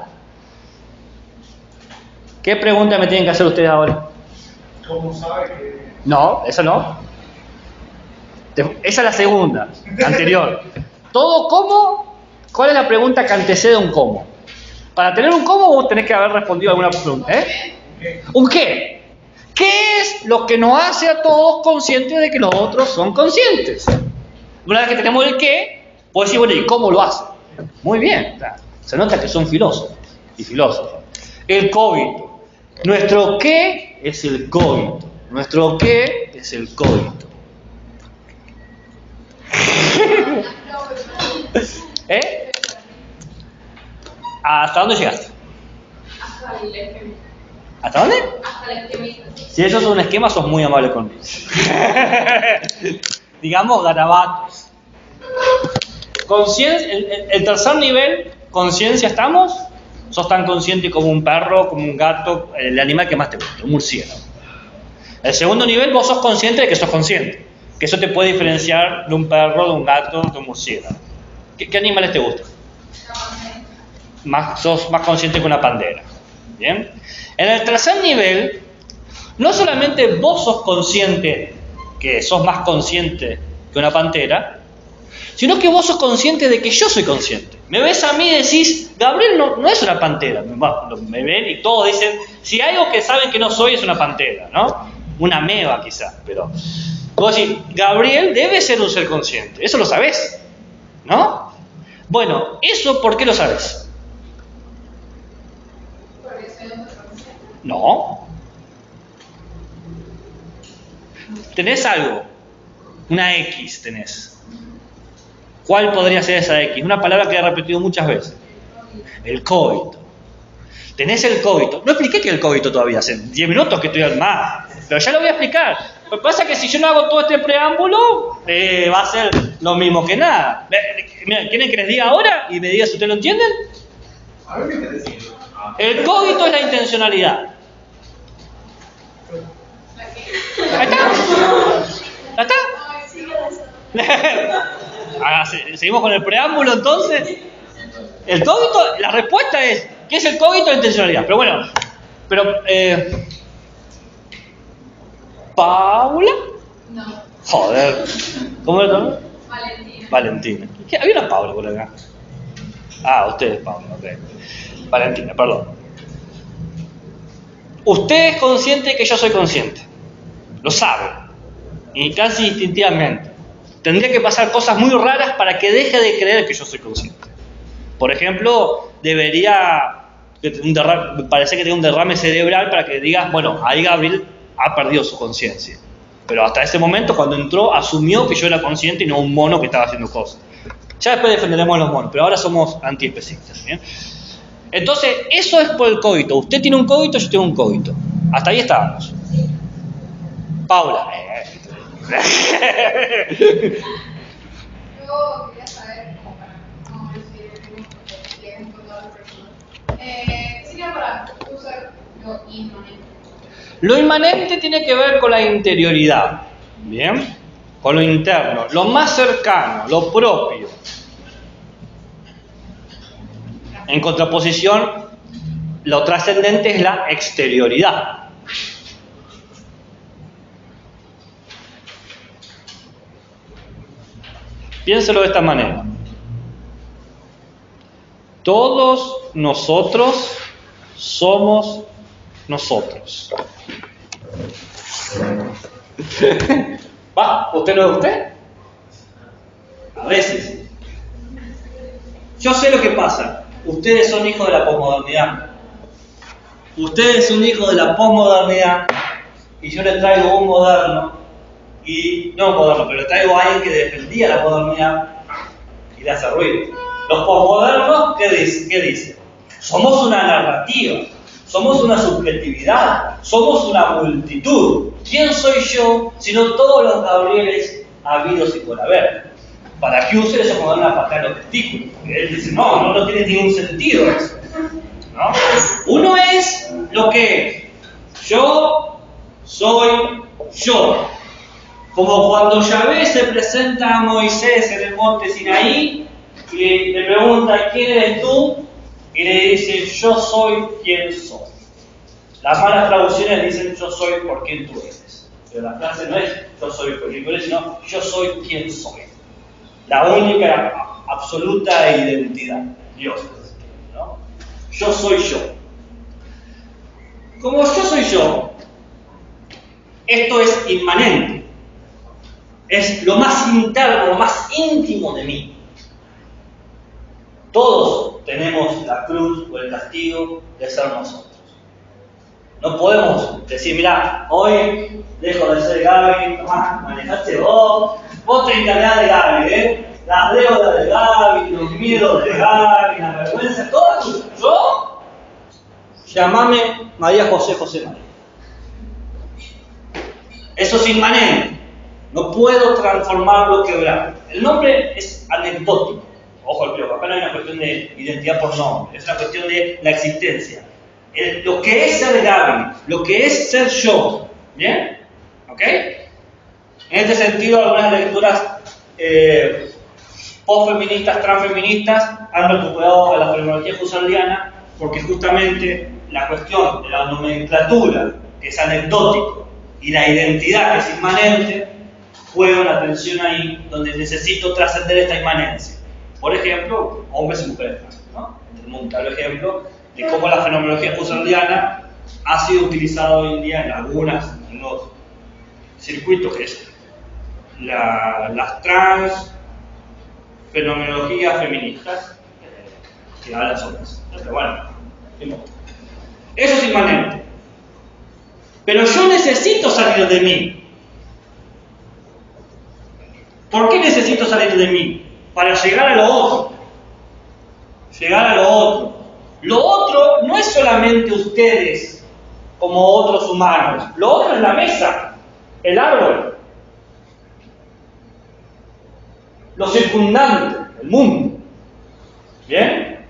¿Qué pregunta me tienen que hacer ustedes ahora? ¿Cómo sabe que...? No, eso no. Esa es la segunda, anterior. ¿Todo cómo? ¿Cuál es la pregunta que antecede un cómo? Para tener un cómo vos tenés que haber respondido a alguna pregunta. ¿Un qué? ¿Qué es lo que nos hace a todos conscientes de que los otros son conscientes? Una vez que tenemos el qué, puedo decir, bueno, ¿y cómo lo hace? Muy bien, se nota que son filósofos y filósofas. El cogito. Nuestro qué es el cogito. Nuestro qué es el cogito. ¿Hasta dónde llegaste? Hasta el esquema. ¿Hasta dónde? Hasta el esquemita. Si eso es un esquema, sos muy amable conmigo. Digamos, garabatos. El tercer nivel, conciencia, ¿estamos? Sos tan consciente como un perro, como un gato, el animal que más te gusta, un murciélago. El segundo nivel, vos sos consciente de que sos consciente. Que eso te puede diferenciar de un perro, de un gato, de un murciélago. ¿Qué animales te gustan? Sos más consciente que una pantera. ¿Bien? En el tercer nivel, no solamente vos sos consciente, que sos más consciente que una pantera, sino que vos sos consciente de que yo soy consciente. Me ves a mí y decís, Gabriel no es una pantera. Bueno, me ven y todos dicen, si hay algo que saben que no soy es una pantera, ¿no? Una ameba quizás, pero vos decís, Gabriel debe ser un ser consciente, eso lo sabés, ¿no? Bueno, ¿eso por qué lo sabés? Porque soy un ser consciente. No. Tenés algo, una X tenés. ¿Cuál podría ser esa X? Una palabra que he repetido muchas veces. El cogito. Tenés el cogito. No expliqué que el cogito todavía, hace 10 minutos que estoy al más, pero ya lo voy a explicar. Lo que pasa es que si yo no hago todo este preámbulo, va a ser lo mismo que nada. ¿Quieren que les diga ahora y me diga si ustedes lo entienden? A ver qué te decía. El cogito es la intencionalidad. ¿Ya está? ¿Ya está? Seguimos con el preámbulo entonces. El cogito, la respuesta es, ¿qué es el cogito? La intencionalidad. Pero bueno, ¿Paula? No. Joder. ¿Cómo era tu nombre? Valentina. Valentina. ¿Qué? Había una Paula por acá. Ah, ustedes, Paula, ok. Valentina, perdón. Usted es consciente de que yo soy consciente. Lo sabe. Y casi instintivamente. Tendría que pasar cosas muy raras para que deje de creer que yo soy consciente. Por ejemplo, parece que tenga un derrame cerebral para que digas, bueno, ahí Gabriel ha perdido su conciencia. Pero hasta ese momento, cuando entró, asumió que yo era consciente y no un mono que estaba haciendo cosas. Ya después defenderemos a los monos, pero ahora somos antiespecistas, ¿bien? Entonces, eso es por el cogito. Usted tiene un cogito, yo tengo un cogito. Hasta ahí estábamos. Paula. Yo quería saber, como para no decir el mismo, porque quieren contar a las personas. ¿Qué sería para usar lo inmanente? Lo inmanente tiene que ver con la interioridad, ¿bien? Con lo interno, lo más cercano, lo propio. En contraposición, lo trascendente es la exterioridad. Piénselo de esta manera. Todos nosotros somos nosotros. ¿Va? ¿Usted no es usted? A veces. Yo sé lo que pasa. Ustedes son hijos de la posmodernidad. Ustedes son hijos de la posmodernidad y yo les traigo un moderno. Y no moderno, pero traigo a alguien que defendía la modernidad y le hace ruido. Los posmodernos, ¿qué dicen? Somos una narrativa, somos una subjetividad, somos una multitud. ¿Quién soy yo sino todos los Gabrieles habidos y por haber? ¿Para qué usen esos modernos para patear los testículos? Porque él dice, no tiene ningún sentido eso, ¿no? Uno es lo que es. Yo soy yo. Como cuando Yahvé se presenta a Moisés en el monte Sinaí y le pregunta, ¿quién eres tú? Y le dice, yo soy quien soy. Las malas traducciones dicen, yo soy por quien tú eres. Pero la frase no es, yo soy por quien tú eres, sino, yo soy quien soy. La única, absoluta identidad, Dios, ¿no? Yo soy yo. Como yo soy yo, esto es inmanente. Es lo más interno, lo más íntimo de mí. Todos tenemos la cruz o el castigo de ser nosotros. No podemos decir, mira, hoy dejo de ser Gaby, manejaste vos te encargás de Gaby, las deudas de Gaby, los miedos de Gaby, la vergüenza, todo tuyo. Yo, llamame María José María. Eso es inmanente. No puedo transformarlo, quebrar. El nombre es anecdótico. Ojo al piojo, acá no hay una cuestión de identidad por nombre, es una cuestión de la existencia. Lo que es ser Gaby, lo que es ser yo. ¿Bien? ¿Ok? En este sentido, algunas lecturas postfeministas, transfeministas han recuperado a la fenomenología husserliana porque justamente la cuestión de la nomenclatura, que es anecdótico, y la identidad, que es inmanente, juega una tensión ahí donde necesito trascender esta inmanencia. Por ejemplo, hombres y mujeres, ¿no? Tenemos un claro ejemplo de cómo la fenomenología husserliana ha sido utilizada hoy en día en algunos circuitos, que es las trans fenomenologías feministas que hablan sobre eso. Pero bueno, eso es inmanente. Pero yo necesito salir de mí. ¿Por qué necesito salir de mí? Para llegar a lo otro. Llegar a lo otro. Lo otro no es solamente ustedes como otros humanos. Lo otro es la mesa, el árbol, lo circundante, el mundo. ¿Bien?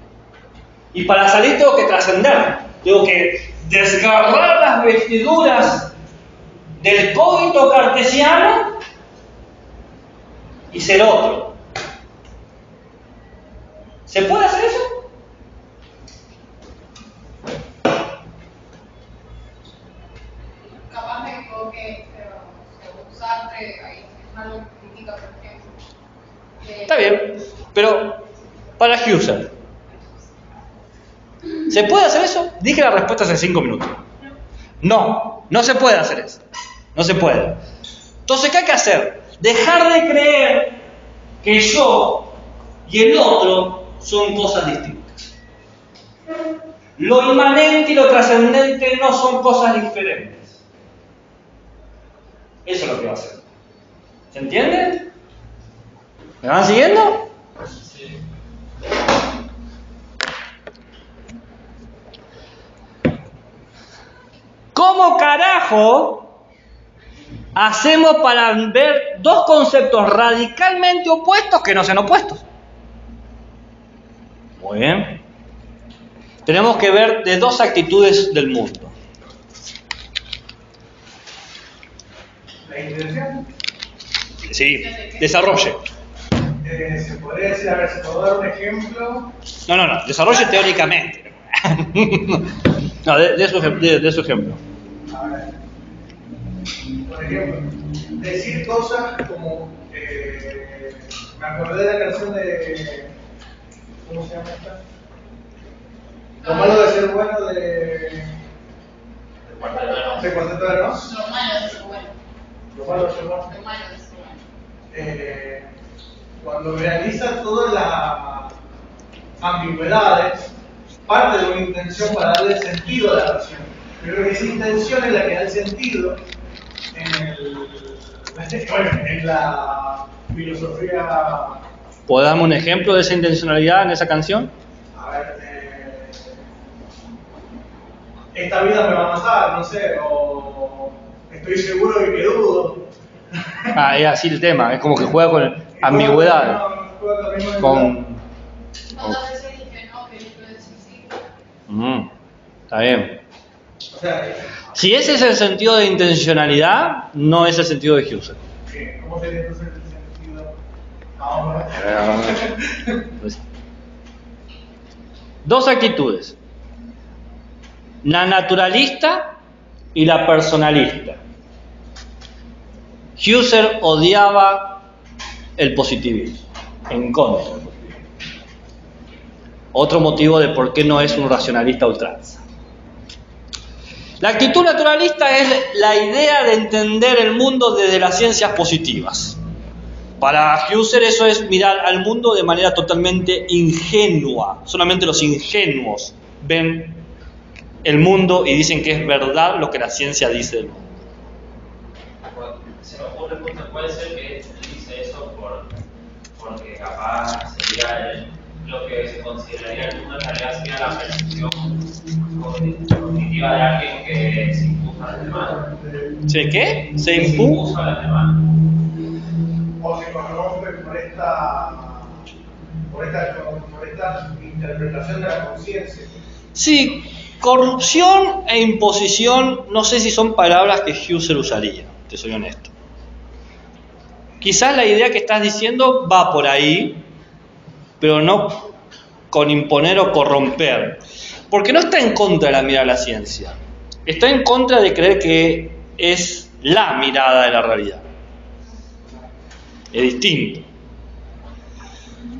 Y para salir tengo que trascender. Tengo que desgarrar las vestiduras del cogito cartesiano y ser otro. ¿Se puede hacer eso? Capaz me equivoqué, pero según Sartre, ahí es algo que critica, por ejemplo. Está bien, pero para Husserl, ¿se puede hacer eso? Dije la respuesta hace 5 minutos. No, no se puede hacer eso. No se puede. Entonces, ¿qué hay que hacer? Dejar de creer que yo y el otro son cosas distintas. Lo inmanente y lo trascendente no son cosas diferentes. Eso es lo que va a hacer. ¿Se entiende? ¿Me van siguiendo? Sí. ¿Cómo carajo hacemos para ver dos conceptos radicalmente opuestos que no sean opuestos? Muy bien. Tenemos que ver de dos actitudes del mundo. La intención. Sí, desarrolle. Se podría decir, a ver, si puedo dar un ejemplo. No, desarrolle teóricamente. No, de su ejemplo. A ver, por ejemplo, decir cosas como, me acordé de la canción de, ¿cómo se llama esta? Lo malo de ser bueno de Cuarteto de Nos. Lo malo de ser bueno. Lo malo de ser bueno. Lo malo de ser bueno. Cuando realiza todas las ambigüedades, parte de una intención para darle sentido a la oración. Pero esa intención es la que da el sentido en la filosofía. ¿Puedo darme un ejemplo de esa intencionalidad en esa canción? A ver, esta vida me va a matar, no sé, o estoy seguro de que dudo. Ah, es así el tema, es como que juega con ambigüedad. Con... ¿Cuántas veces dije no, que esto es sí? Está bien. O sea, Si ese es el sentido de intencionalidad, no es el sentido de Husserl. ¿cómo sería entonces el sentido? Ahora. Pues, dos actitudes. La naturalista y la personalista. Husserl odiaba el positivismo, en contra del positivismo. Otro motivo de por qué no es un racionalista a ultranza. La actitud naturalista es la idea de entender el mundo desde las ciencias positivas. Para Husserl eso es mirar al mundo de manera totalmente ingenua. Solamente los ingenuos ven el mundo y dicen que es verdad lo que la ciencia dice del mundo. Se me ocurre justo, puede ser que él dice eso porque capaz sería lo que se consideraría el mundo, en realidad sería la percepción cognitiva de alguien que se impuso a las demás. ¿Sí qué? ¿Se Que impuso? a las demás. O se corrompe por esta interpretación de la conciencia. Sí, corrupción e imposición no sé si son palabras que Husserl usaría, te soy honesto. Quizás la idea que estás diciendo va por ahí, pero no con imponer o corromper. Porque no está en contra de la mirada de la ciencia. Está en contra de creer que es la mirada de la realidad. es distinto.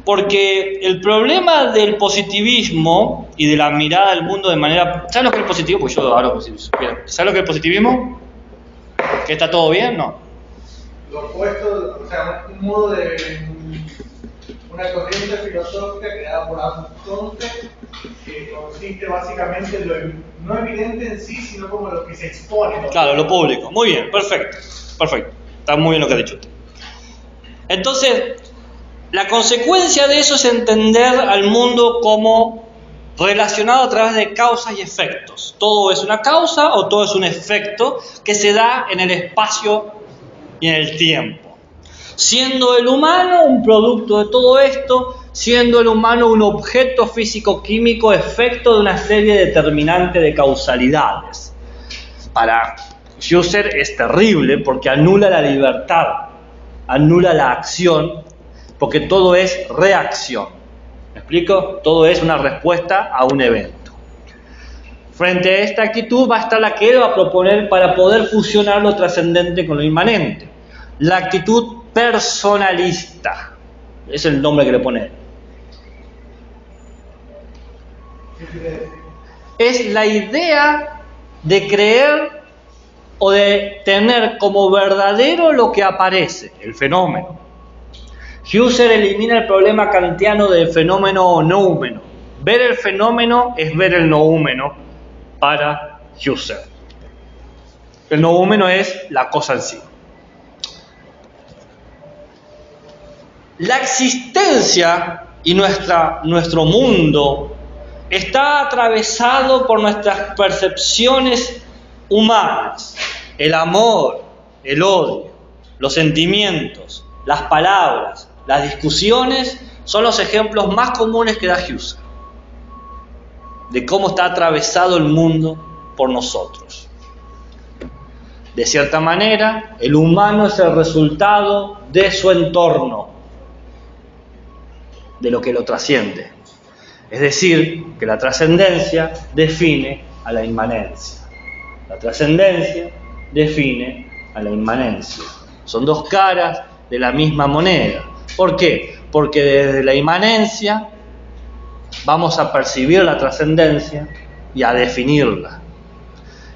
Porque el problema del positivismo y de la mirada del mundo de manera... ¿Sabes lo que es el positivismo? Pues yo hablo positivismo. ¿Sabes lo que es el positivismo? ¿Que está todo bien? No. Lo opuesto, o sea, un modo de... una corriente filosófica creada por Aristóteles que consiste básicamente en lo no evidente en sí, sino como lo que se expone. Claro, lo público. Muy bien, perfecto. Perfecto. Está muy bien lo que ha dicho usted. Entonces, la consecuencia de eso es entender al mundo como relacionado a través de causas y efectos. Todo es una causa o todo es un efecto que se da en el espacio y en el tiempo. Siendo el humano un producto de todo esto, siendo el humano un objeto físico-químico efecto de una serie determinante de causalidades. Para Husserl es terrible porque anula la libertad, anula la acción, porque todo es reacción. ¿Me explico? Todo es una respuesta a un evento. Frente a esta actitud va a estar la que él va a proponer para poder fusionar lo trascendente con lo inmanente. La actitud personalista. Es el nombre que le pone él. Es la idea de creer o de tener como verdadero lo que aparece, el fenómeno. Husserl elimina el problema kantiano del fenómeno o noúmeno. Ver el fenómeno es ver el noúmeno para Husserl. El noúmeno es la cosa en sí. La existencia y nuestro mundo está atravesado por nuestras percepciones humanas. El amor, el odio, los sentimientos, las palabras, las discusiones son los ejemplos más comunes que da Husserl de cómo está atravesado el mundo por nosotros. De cierta manera, el humano es el resultado de su entorno, de lo que lo trasciende. Es decir, que la trascendencia define a la inmanencia. La trascendencia define a la inmanencia. Son dos caras de la misma moneda. ¿Por qué? Porque desde la inmanencia vamos a percibir la trascendencia y a definirla.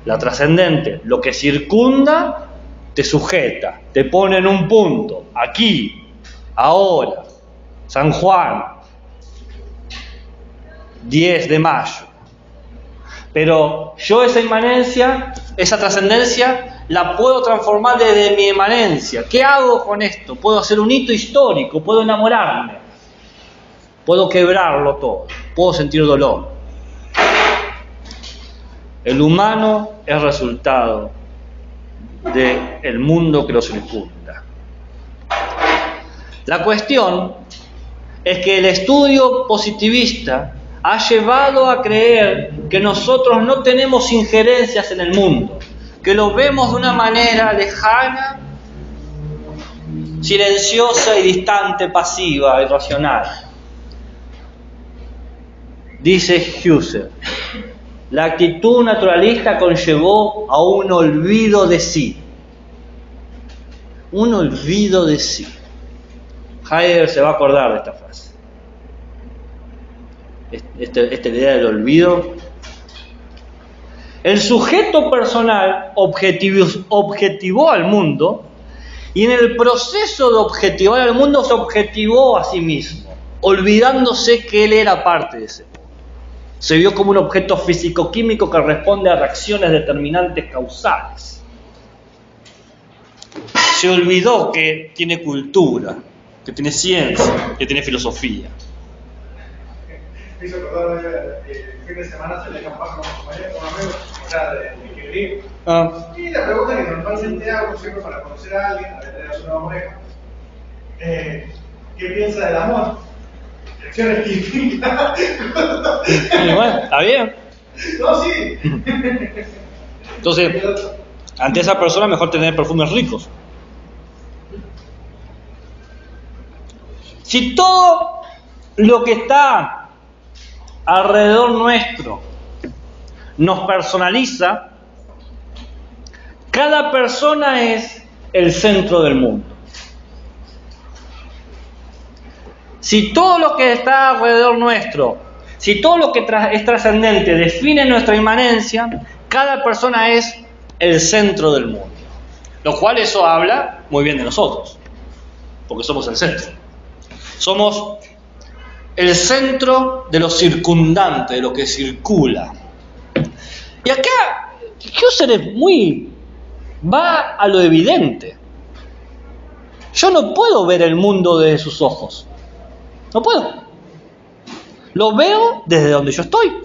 La trascendente, lo que circunda, te sujeta, te pone en un punto, aquí, ahora, San Juan, 10 de mayo. Pero yo esa inmanencia, esa trascendencia, la puedo transformar desde mi inmanencia. ¿Qué hago con esto? Puedo hacer un hito histórico, puedo enamorarme, puedo quebrarlo todo, puedo sentir dolor. El humano es resultado del mundo que lo circunda. La cuestión es que el estudio positivista ha llevado a creer que nosotros no tenemos injerencias en el mundo, que lo vemos de una manera lejana, silenciosa y distante, pasiva, irracional. Dice Husserl, la actitud naturalista conllevó a un olvido de sí. Un olvido de sí. Heidegger se va a acordar de esta frase. Esta idea del olvido. El sujeto personal objetivó al mundo y en el proceso de objetivar al mundo se objetivó a sí mismo, olvidándose que él era parte de ese mundo. Se vio como un objeto físico-químico que responde a reacciones determinantes causales. Se olvidó que tiene cultura, que tiene ciencia, que tiene filosofía. Me hizo acordar el fin de semana se le acampaba con un amigo, o sea, de equilibrio. Y la pregunta que normalmente hago siempre para conocer a alguien, a ver, a su nueva pareja, ¿qué piensa del amor? Direcciones distintas. Bueno, está bien. No, sí. Entonces, ante esa persona mejor tener perfumes ricos. Si todo lo que está alrededor nuestro nos personaliza, cada persona es el centro del mundo. si todo lo que está alrededor nuestro, si todo lo que es trascendente define nuestra inmanencia, cada persona es el centro del mundo. Lo cual eso habla muy bien de nosotros, porque somos el centro. Somos el centro de lo circundante, de lo que circula. Y acá, Husserl va a lo evidente. Yo no puedo ver el mundo desde sus ojos. No puedo. Lo veo desde donde yo estoy.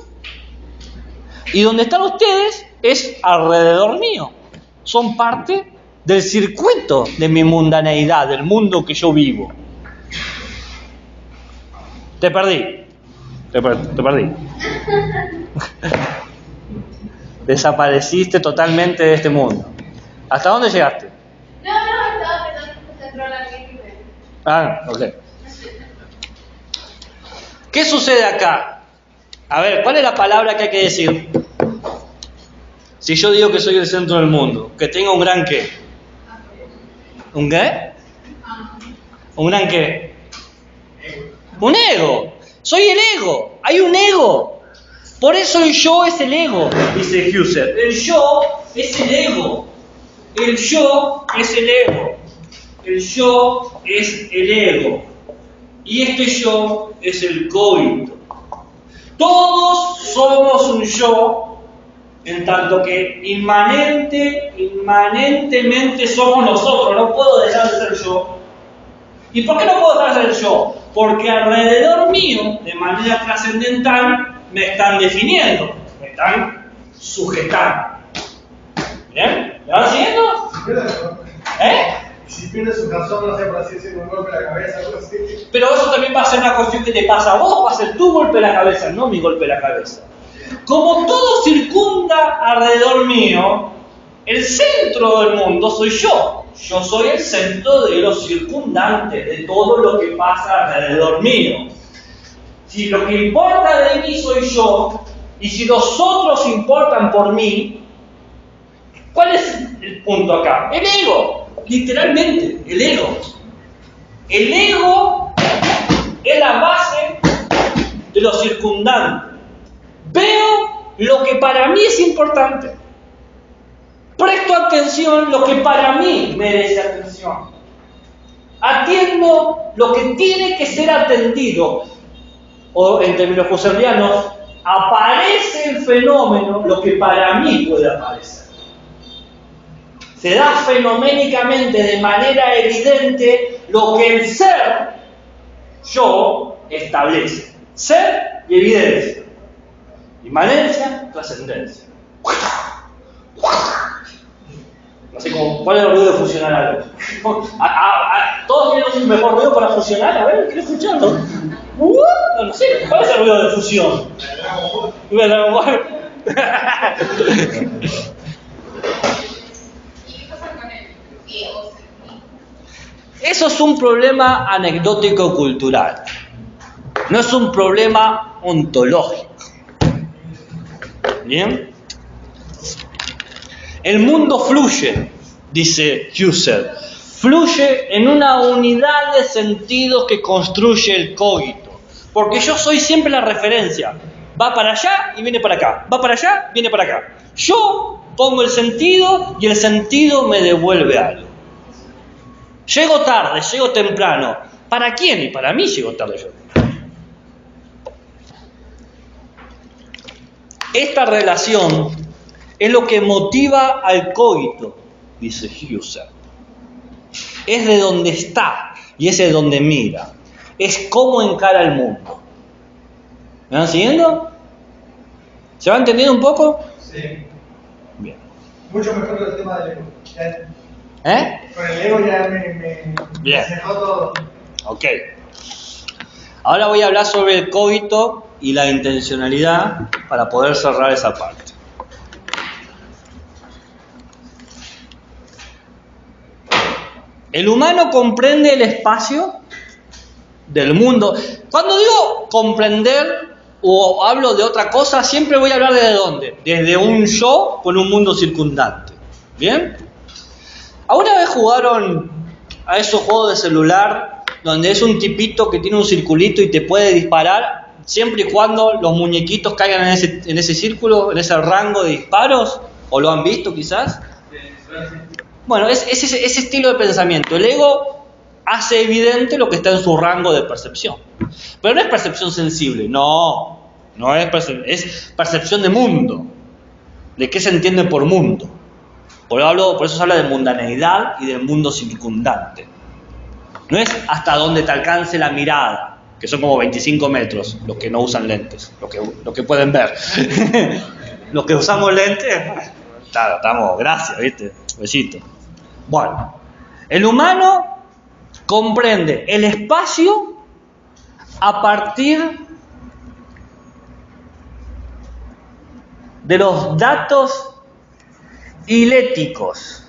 Y donde están ustedes es alrededor mío. Son parte del circuito de mi mundaneidad, del mundo que yo vivo. Te perdí. Desapareciste totalmente de este mundo. ¿Hasta dónde llegaste? No, estaba pensando en centro de la vida. Ok. ¿Qué sucede acá? A ver, ¿cuál es la palabra que hay que decir? Si yo digo que soy el centro del mundo, que tengo un gran qué. ¿Un qué? ¿Un gran qué? Un ego. Soy el ego. Hay un ego. Por eso el yo es el ego, dice Husserl. El yo es el ego. El yo es el ego. El yo es el ego. Y este yo es el cogito. Todos somos un yo, en tanto que inmanentemente somos nosotros. No puedo dejar de ser yo. ¿Y por qué no puedo dejar de ser yo? Porque alrededor mío, de manera trascendental, me están definiendo, me están sujetando. ¿Bien? ¿Me van siguiendo? Si pierdes su razón, no sé, por así decirlo, un golpe en la cabeza, algo así. Pero eso también va a ser una cuestión que te pasa a vos, va a ser tu golpe en la cabeza, no mi golpe en la cabeza. Como todo circunda alrededor mío, el centro del mundo soy yo. Yo soy el centro de los circundantes, de todo lo que pasa alrededor mío. Si lo que importa de mí soy yo, y si los otros importan por mí, ¿cuál es el punto acá? El ego, literalmente, el ego. El ego es la base de lo circundante. Veo lo que para mí es importante. Presto atención lo que para mí merece atención. Atiendo lo que tiene que ser atendido. O en términos husserlianos, aparece el fenómeno lo que para mí puede aparecer. Se da fenoménicamente, de manera evidente, lo que el ser, yo, establece. Ser y evidencia. Inmanencia, trascendencia. No sé cómo, ¿cuál es el ruido de fusionar algo? ¿Todos tienen un mejor ruido para fusionar? A ver, quiero escucharlo. No sé, ¿cuál es el ruido de fusión? ¿Y qué pasa con él? Eso es un problema anecdótico cultural. No es un problema ontológico. ¿Bien? El mundo fluye, dice Husserl. Fluye en una unidad de sentidos que construye el cogito. Porque yo soy siempre la referencia. Va para allá y viene para acá. Va para allá, viene para acá. Yo pongo el sentido y el sentido me devuelve algo. Llego tarde, llego temprano. ¿Para quién? Y para mí llego tarde yo. Esta relación es lo que motiva al cogito, dice Husserl. Es de donde está y es de donde mira. Es cómo encara el mundo. ¿Me van siguiendo? ¿Se va entendiendo un poco? Sí. Bien. Mucho mejor que el tema del ego. Con el ego ya me dejó todo. Ok. Ahora voy a hablar sobre el cogito y la intencionalidad para poder cerrar esa parte. El humano comprende el espacio del mundo. Cuando digo comprender o hablo de otra cosa, siempre voy a hablar desde dónde. Desde un yo con un mundo circundante. ¿Bien? ¿Alguna vez jugaron a esos juegos de celular donde es un tipito que tiene un circulito y te puede disparar, siempre y cuando los muñequitos caigan en ese círculo, en ese rango de disparos? ¿O lo han visto quizás? Bueno, es ese estilo de pensamiento. El ego hace evidente lo que está en su rango de percepción. Pero no es percepción sensible, no es percepción de mundo. ¿De qué se entiende por mundo? Por eso se habla de mundaneidad y del mundo circundante. No es hasta donde te alcance la mirada, que son como 25 metros, los que no usan lentes, los que pueden ver. Los que usamos lentes, claro, estamos, gracias, ¿viste? Besito. Bueno, el humano comprende el espacio a partir de los datos hiléticos,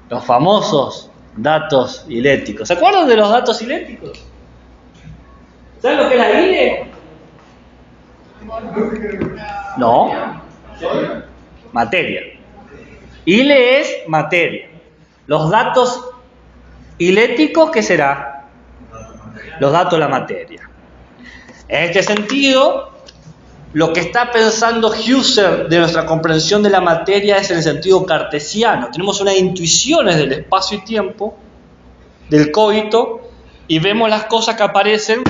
los famosos datos hiléticos. ¿Se acuerdan de los datos hiléticos? ¿Saben lo que es la hile? No. Materia. Hile es materia. Los datos hiléticos, ¿qué será? Los datos de la materia. En este sentido, lo que está pensando Husserl de nuestra comprensión de la materia es en el sentido cartesiano. Tenemos unas intuiciones del espacio y tiempo, del coito, y vemos las cosas que aparecen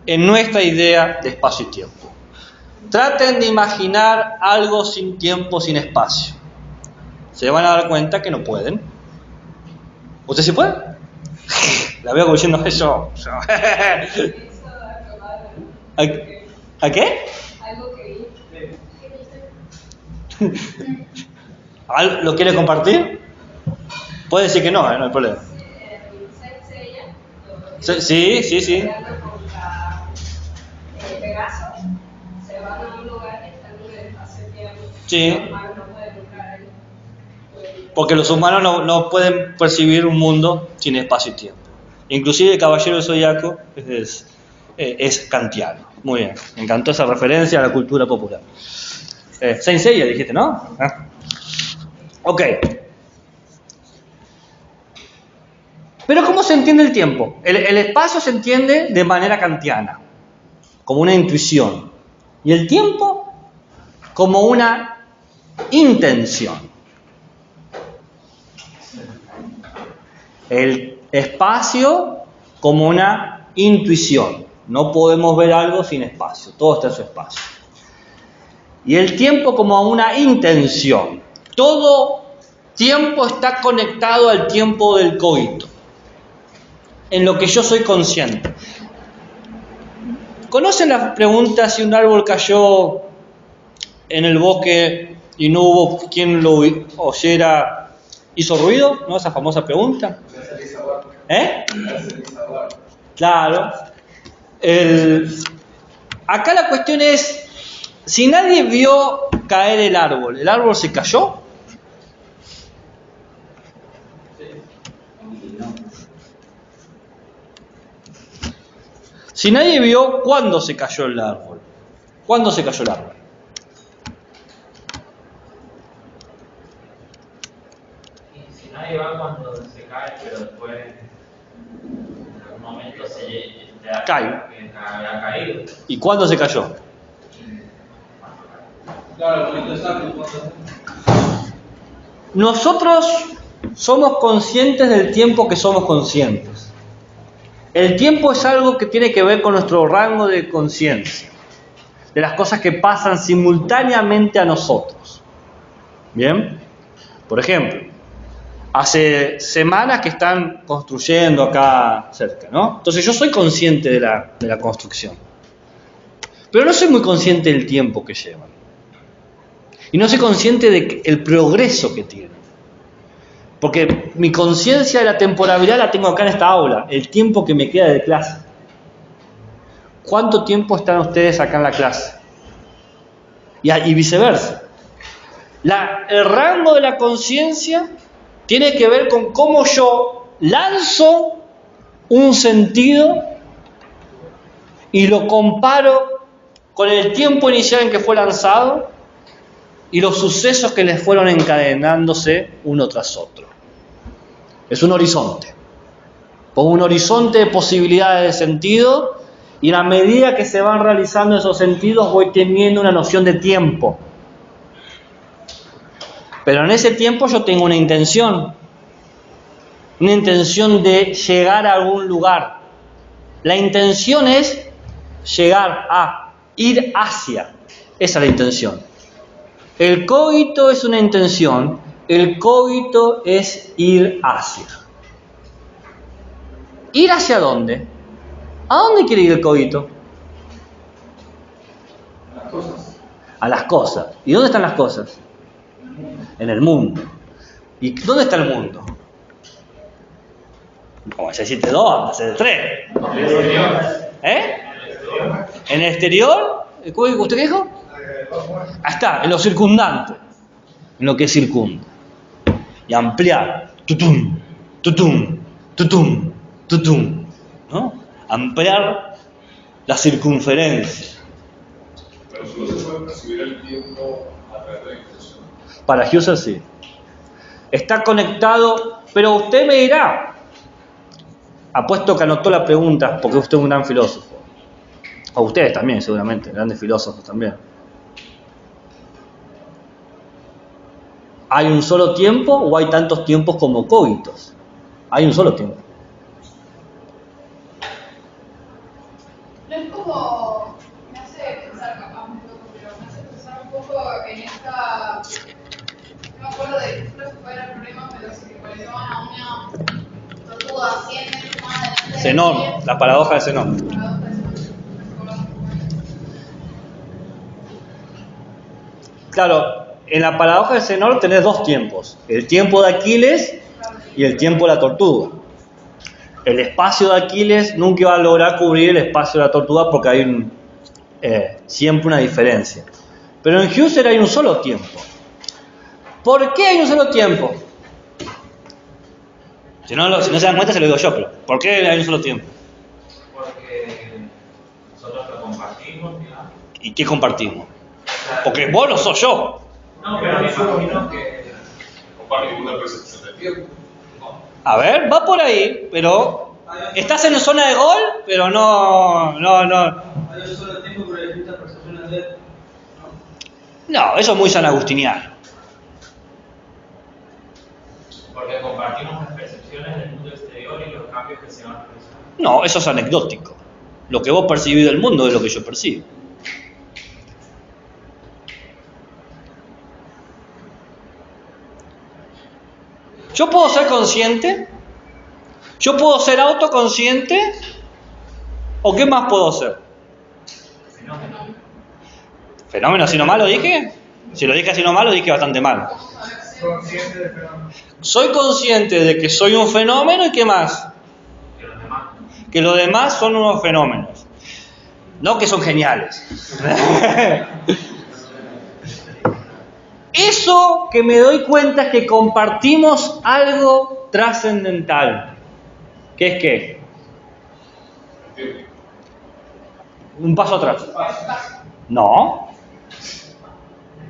en nuestra idea de espacio y tiempo. Traten de imaginar algo sin tiempo, sin espacio. Se van a dar cuenta que no pueden. ¿Usted sí puede? La veo como diciendo eso. ¿A qué? Algo que ¿Lo quiere compartir? Puede decir que no, no hay problema. Sí. Pegaso se van a un lugar que está en el espacio-tiempo. Sí. Los humanos no pueden entrar ahí. Porque los humanos no pueden percibir un mundo sin espacio y tiempo. Inclusive el Caballero del Zodiaco es kantiano. Muy bien, me encantó esa referencia a la cultura popular. Saint Seiya dijiste, ¿no? Ok. Pero ¿cómo se entiende el tiempo? El espacio se entiende de manera kantiana, como una intuición. Y el tiempo como una intención. El espacio como una intuición. No podemos ver algo sin espacio, todo está en su espacio. Y el tiempo como una intención. Todo tiempo está conectado al tiempo del coito, en lo que yo soy consciente. ¿Conocen la pregunta si un árbol cayó en el bosque y no hubo quien lo oyera, hizo ruido? ¿No? Esa famosa pregunta. Claro. Acá la cuestión es, si nadie vio caer ¿el árbol se cayó? Si nadie vio, ¿cuándo se cayó el árbol? ¿Cuándo se cayó el árbol? Y si nadie va cuando se cae, pero después en algún momento se da Cae. que había caído. ¿Y cuándo se cayó? Claro, el momento exacto. Nosotros somos conscientes del tiempo que somos conscientes. El tiempo es algo que tiene que ver con nuestro rango de conciencia, de las cosas que pasan simultáneamente a nosotros. ¿Bien? Por ejemplo, hace semanas que están construyendo acá cerca, ¿no? Entonces yo soy consciente de la construcción, pero no soy muy consciente del tiempo que llevan. Y no soy consciente del progreso que tienen. Porque mi conciencia de la temporalidad la tengo acá en esta aula, el tiempo que me queda de clase. ¿Cuánto tiempo están ustedes acá en la clase? Y viceversa. El rango de la conciencia tiene que ver con cómo yo lanzo un sentido y lo comparo con el tiempo inicial en que fue lanzado y los sucesos que les fueron encadenándose uno tras otro. Es un horizonte. con un horizonte de posibilidades de sentido, y a medida que se van realizando esos sentidos voy teniendo una noción de tiempo. Pero en ese tiempo yo tengo una intención de llegar a algún lugar. La intención es llegar a, ir hacia. Esa es la intención. El cogito es una intención, el cogito es ir hacia. ¿Ir hacia dónde? ¿A dónde quiere ir el cogito? Las cosas. A las cosas. ¿Y dónde están las cosas? En el mundo. ¿Y dónde está el mundo? Como se dice 2, va a ser 3. ¿Eh? ¿En el exterior? ¿Usted qué dijo? Ahí está, en lo circundante. En lo que circunda. Y ampliar. Tutum, tutum, tutum, tutum. ¿No? Ampliar la circunferencia. Pero solo se puede percibir el tiempo a través de la intención. Para Husserl sí. Está conectado, pero usted me dirá, apuesto que anotó la pregunta, porque usted es un gran filósofo. O ustedes también, seguramente, grandes filósofos también. ¿Hay un solo tiempo o hay tantos tiempos como cogitos? Hay un solo tiempo. No es como, me hace pensar, capaz un poco, pero me hace pensar un poco en esta, no me acuerdo de qué filósofo era el problema, pero sí que parecían a una tortuga 100 metros más adelante. Zenón, la paradoja de Zenón. Paradoja de Zenón. Claro, en la paradoja de Zenón tenés dos tiempos. El tiempo de Aquiles y el tiempo de la tortuga. El espacio de Aquiles nunca va a lograr cubrir el espacio de la tortuga porque hay siempre una diferencia. Pero en Husserl hay un solo tiempo. ¿Por qué hay un solo tiempo? Si no se dan cuenta se lo digo yo, pero ¿por qué hay un solo tiempo? Porque nosotros lo compartimos, digamos. ¿Y qué compartimos? Porque vos no sos yo. No, pero me imagino que Compartimos una percepción del tiempo. A ver, va por ahí, pero estás en zona de gol, pero no. Hay un solo tiempo para distintas percepciones de él. No, eso es muy sanagustiniano. porque compartimos las percepciones del mundo exterior y los cambios que se van realizando. No, eso es anecdótico. Lo que vos percibís del mundo es lo que yo percibo. Yo puedo ser consciente, yo puedo ser autoconsciente, ¿o qué más puedo ser? ¿Fenómeno así nomás lo dije? Si lo dije así nomás lo dije bastante mal. Consciente del fenómeno. Soy consciente de que soy un fenómeno y ¿qué más? Que los demás. Que los demás son unos fenómenos. No que son geniales. Eso que me doy cuenta es que compartimos algo trascendental. ¿Qué es qué? Un paso atrás. No.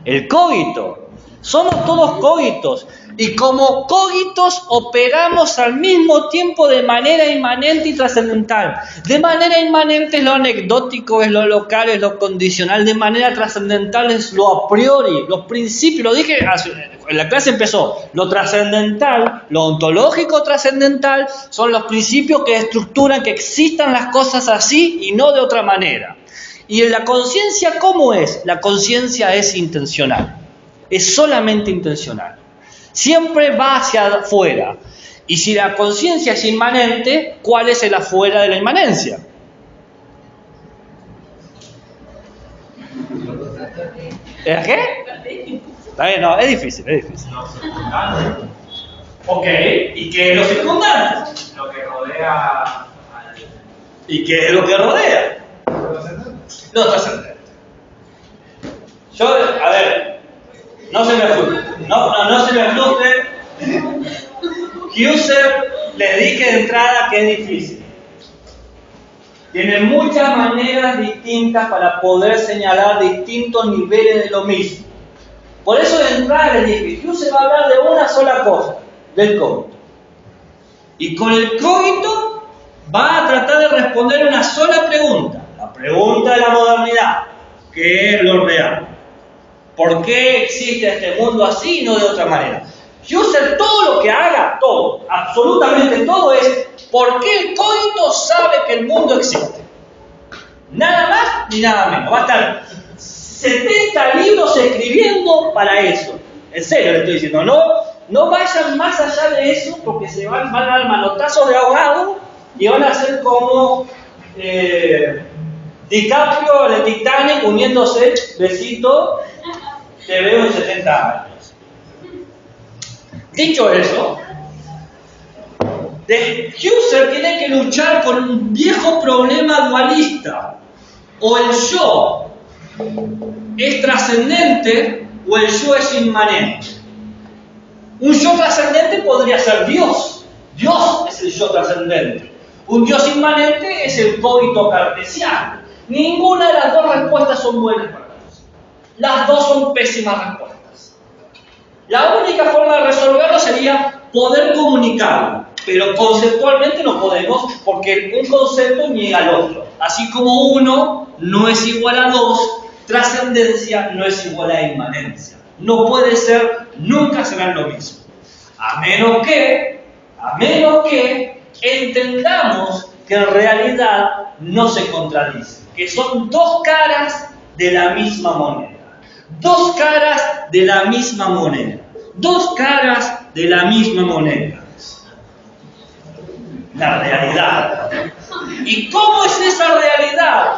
El cogito. Somos todos cogitos. Y como cogitos operamos al mismo tiempo de manera inmanente y trascendental. De manera inmanente es lo anecdótico, es lo local, es lo condicional. De manera trascendental es lo a priori, los principios. Lo dije, en la clase empezó. Lo trascendental, lo ontológico trascendental, son los principios que estructuran que existan las cosas así y no de otra manera. Y en la conciencia, ¿cómo es? La conciencia es intencional. Es solamente intencional. Siempre va hacia afuera. Y si la conciencia es inmanente, ¿cuál es el afuera de la inmanencia? ¿Es qué? Está bien, no, es difícil, es difícil. Lo circundante, Ok, ¿y qué es lo circundante? lo que rodea al... ¿Y qué es lo que rodea? Lo trascendente. Yo, a ver, no se me asusten, no se me asusten. Husserl, les dije de entrada que es difícil. Tiene muchas maneras distintas para poder señalar distintos niveles de lo mismo. Por eso de entrada les dije, Husserl va a hablar de una sola cosa, del cogito. Y con el cogito va a tratar de responder una sola pregunta, la pregunta de la modernidad, ¿qué es lo real? ¿Por qué existe este mundo así y no de otra manera? Husserl todo lo que haga, todo, absolutamente todo es ¿por qué el coito sabe que el mundo existe? Nada más ni nada menos. Va a estar 70 libros escribiendo para eso. En serio le estoy diciendo, no vayan más allá de eso porque se van a dar manotazos de ahogado y van a ser como DiCaprio en el Titanic uniéndose, besito, te veo en 70 años. Dicho eso, Husserl tiene que luchar con un viejo problema dualista. O el yo es trascendente o el yo es inmanente. Un yo trascendente podría ser Dios. Dios es el yo trascendente. Un Dios inmanente es el coito cartesiano. Ninguna de las dos respuestas son buenas para nosotros. Las dos son pésimas respuestas. La única forma de resolverlo sería poder comunicarlo, pero conceptualmente no podemos porque un concepto niega al otro. Así como uno no es igual a dos, trascendencia no es igual a inmanencia. No puede ser, nunca serán lo mismo. A menos que entendamos que en realidad no se contradicen, que son dos caras de la misma moneda. Dos caras de la misma moneda. Dos caras de la misma moneda. La realidad. ¿Y cómo es esa realidad?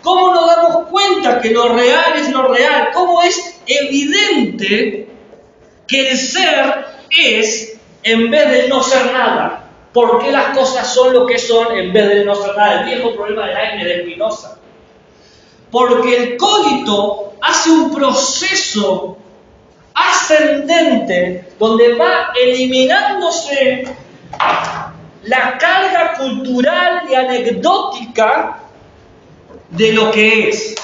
¿Cómo nos damos cuenta que lo real es lo real? ¿Cómo es evidente que el ser es en vez de no ser nada? ¿Por qué las cosas son lo que son en vez de no ser nada? El viejo problema del aire de Spinoza. Porque el cogito hace un proceso ascendente donde va eliminándose la carga cultural y anecdótica de lo que es.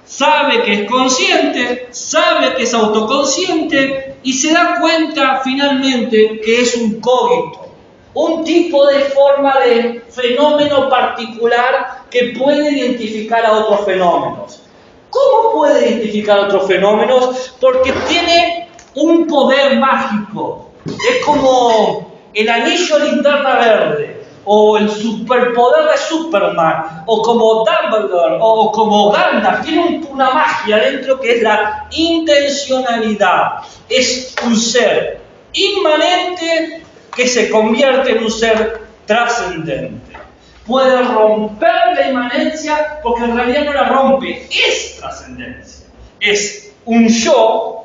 Sabe que es consciente, sabe que es autoconsciente y se da cuenta finalmente que es un cogito, un tipo de forma de fenómeno particular que puede identificar a otros fenómenos. ¿Cómo puede identificar otros fenómenos? Porque tiene un poder mágico. Es como el anillo linterna verde, o el superpoder de Superman, o como Dumbledore, o como Gandalf. Tiene una magia dentro que es la intencionalidad. Es un ser inmanente que se convierte en un ser trascendente. Puede romper la inmanencia porque en realidad no la rompe, es trascendencia. Es un yo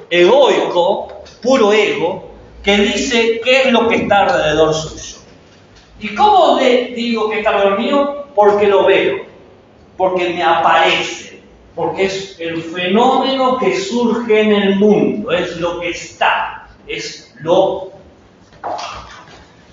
egoico, puro ego, que dice qué es lo que está alrededor suyo. ¿Y cómo digo que está alrededor mío? Porque lo veo, porque me aparece, porque es el fenómeno que surge en el mundo, es lo que está, es lo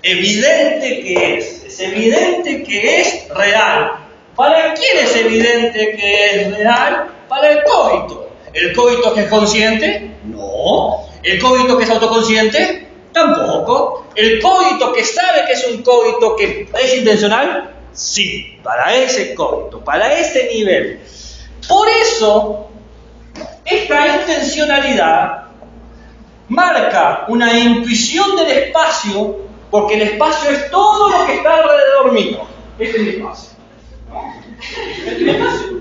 evidente que es evidente que es real. ¿Para quién es evidente que es real? Para el cogito. ¿El cogito que es consciente? No. ¿El cogito que es autoconsciente? Tampoco. ¿El cogito que sabe que es un cogito que es intencional? Sí, para ese cogito, para ese nivel. Por eso, esta intencionalidad marca una intuición del espacio, porque el espacio es todo lo que está alrededor mío. Este es mi espacio. Este es mi espacio.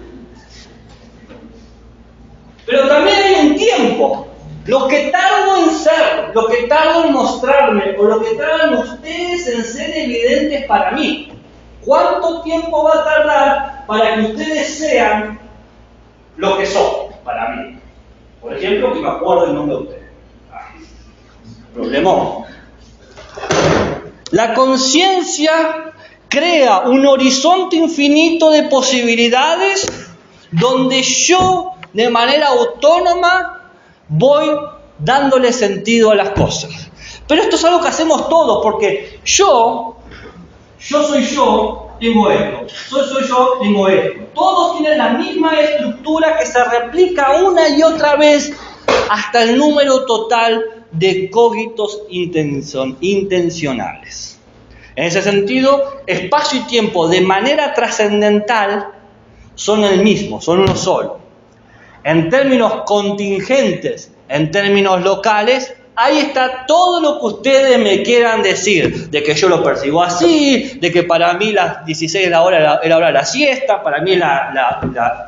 Pero también hay un tiempo. Lo que tardo en ser, lo que tardo en mostrarme, o lo que tardan ustedes en ser evidentes para mí. ¿Cuánto tiempo va a tardar para que ustedes sean lo que son para mí? Por ejemplo, que me acuerdo el nombre de ustedes. Problemón. La conciencia crea un horizonte infinito de posibilidades donde yo, de manera autónoma, voy dándole sentido a las cosas. Pero esto es algo que hacemos todos, porque yo soy yo, tengo esto. Soy yo, tengo esto. Todos tienen la misma estructura que se replica una y otra vez hasta el número total de cógitos intencionales. En ese sentido, espacio y tiempo de manera trascendental son el mismo, son uno solo. En términos contingentes, en términos locales, ahí está todo lo que ustedes me quieran decir, de que yo lo percibo así, de que para mí las 16 de la hora era hora de la siesta, para mí la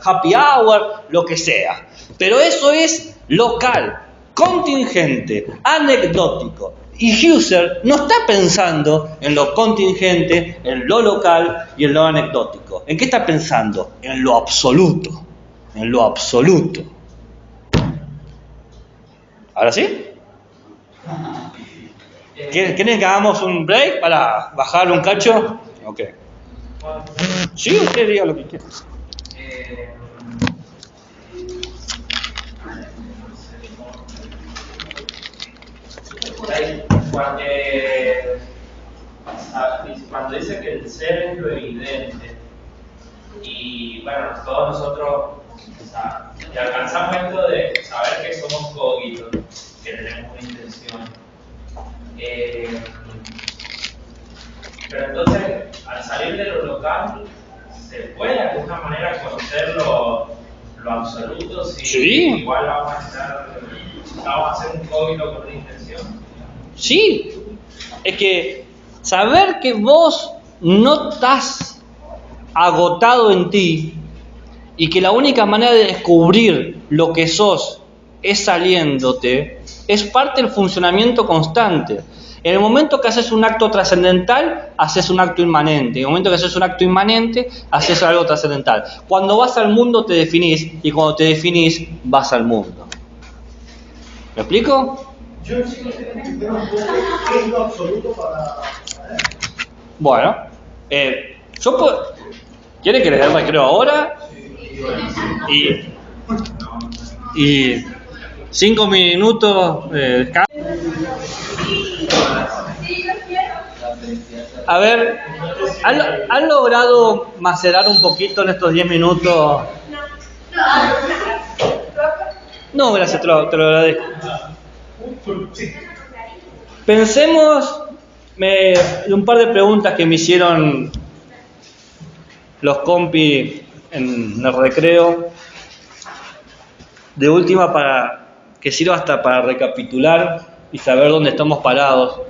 happy hour, lo que sea. Pero eso es local, contingente, anecdótico. Y Husserl no está pensando en lo contingente, en lo local y en lo anecdótico. ¿En qué está pensando? En lo absoluto. En lo absoluto. ¿Ahora sí? ¿Quieren que hagamos un break para bajar un cacho? Ok. Sí, usted diga lo que quiera. Cuando dice que el ser es lo evidente, y bueno, todos nosotros, o sea, que alcanzamos esto de saber que somos cogitos, que tenemos una intención. Pero entonces, al salir de lo local, ¿se puede de alguna manera conocer lo absoluto? Si sí. Igual vamos a hacer un cogito con una intención. Sí. Es que saber que vos no estás agotado en ti y que la única manera de descubrir lo que sos es saliéndote, es parte del funcionamiento constante. En el momento que haces un acto trascendental, haces un acto inmanente. En el momento que haces un acto inmanente, haces algo trascendental. Cuando vas al mundo te definís, y cuando te definís, vas al mundo. ¿Me explico? Yo sí que tengo que entender un poco qué es lo absoluto para él. Bueno, yo puedo... ¿Quieren que les dé el recreo ahora? Y 5 minutos de descanso. A ver, ¿han logrado macerar un poquito en estos 10 minutos? No, gracias, te lo agradezco. Pensemos en un par de preguntas que me hicieron los compis en el recreo. De última, para que sirva hasta para recapitular y saber dónde estamos parados.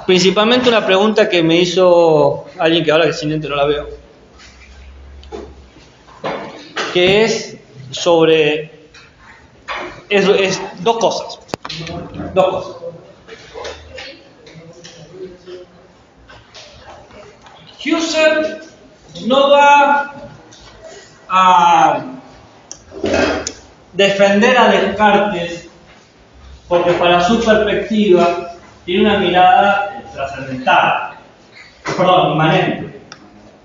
Principalmente una pregunta que me hizo alguien que ahora que simplemente no la veo, que es sobre es dos cosas. Husserl no va a defender a Descartes porque para su perspectiva tiene una mirada trascendental,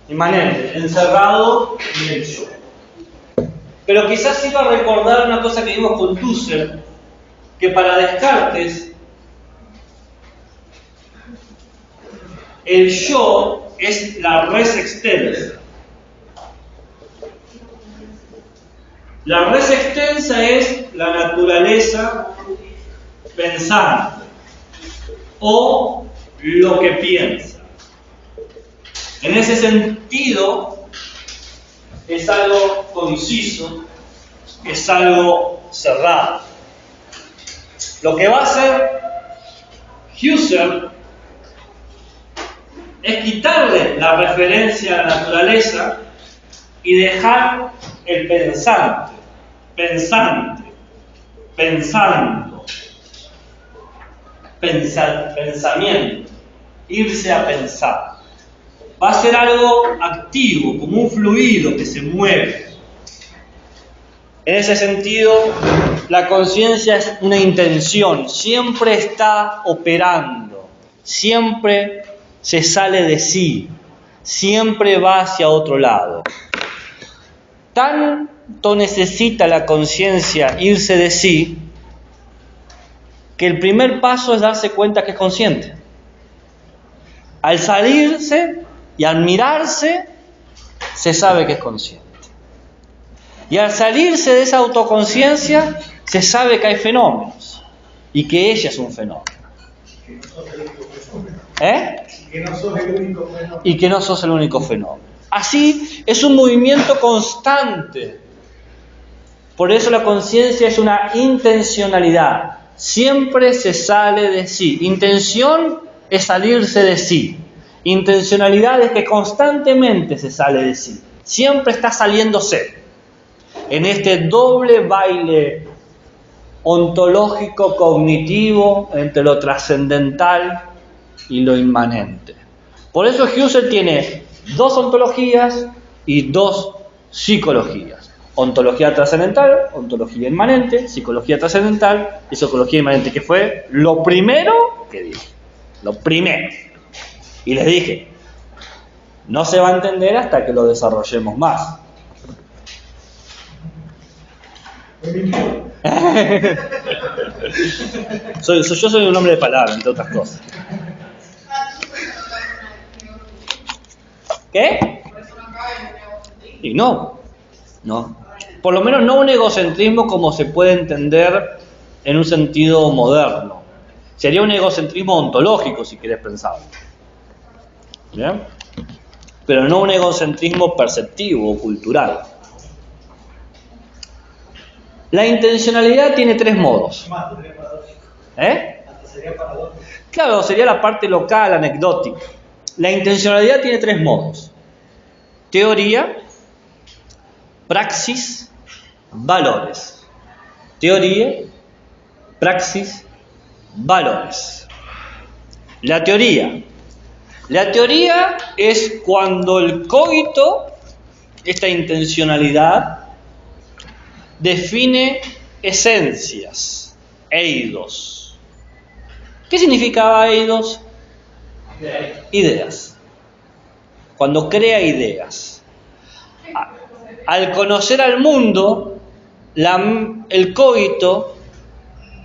inmanente, encerrado en el yo. Pero quizás iba a recordar una cosa que vimos con Husserl, que para Descartes el yo es la res extensa. La res extensa es la naturaleza pensante o lo que piensa. En ese sentido, es algo conciso, es algo cerrado. Lo que va a hacer Husserl es quitarle la referencia a la naturaleza y dejar el pensante, pensando, pensamiento, irse a pensar. Va a ser algo activo, como un fluido que se mueve. En ese sentido, la conciencia es una intención, siempre está operando, siempre se sale de sí, siempre va hacia otro lado. Tanto necesita la conciencia irse de sí, que el primer paso es darse cuenta que es consciente. Al salirse y al mirarse, se sabe que es consciente. Y al salirse de esa autoconciencia, se sabe que hay fenómenos. y que ella es un fenómeno. Que no sos el único fenómeno. Y que no sos el único fenómeno. Así es un movimiento constante. Por eso la conciencia es una intencionalidad. Siempre se sale de sí. Intención es salirse de sí. Intencionalidad es que constantemente se sale de sí. Siempre está saliéndose. En este doble baile ontológico cognitivo entre lo trascendental y lo inmanente. Por eso Husserl tiene 2 ontologías y 2 psicologías. Ontología trascendental, ontología inmanente, psicología trascendental y psicología inmanente, que fue lo primero que dije. Lo primero. Y les dije, no se va a entender hasta que lo desarrollemos más. Yo soy un hombre de palabra, entre otras cosas. ¿Qué? Y no. Por lo menos no un egocentrismo como se puede entender en un sentido moderno. Sería un egocentrismo ontológico, si querés pensarlo. ¿Bien? Pero no un egocentrismo perceptivo o cultural. La intencionalidad tiene 3 modos. Sería paradójico. Claro, sería la parte local, anecdótica. La intencionalidad tiene 3 modos. Teoría, praxis, valores. Teoría, praxis, valores. La teoría. La teoría es cuando el cogito, esta intencionalidad, define esencias, eidos. ¿Qué significa eidos? Ideas. Cuando crea ideas. Al conocer al mundo, el cogito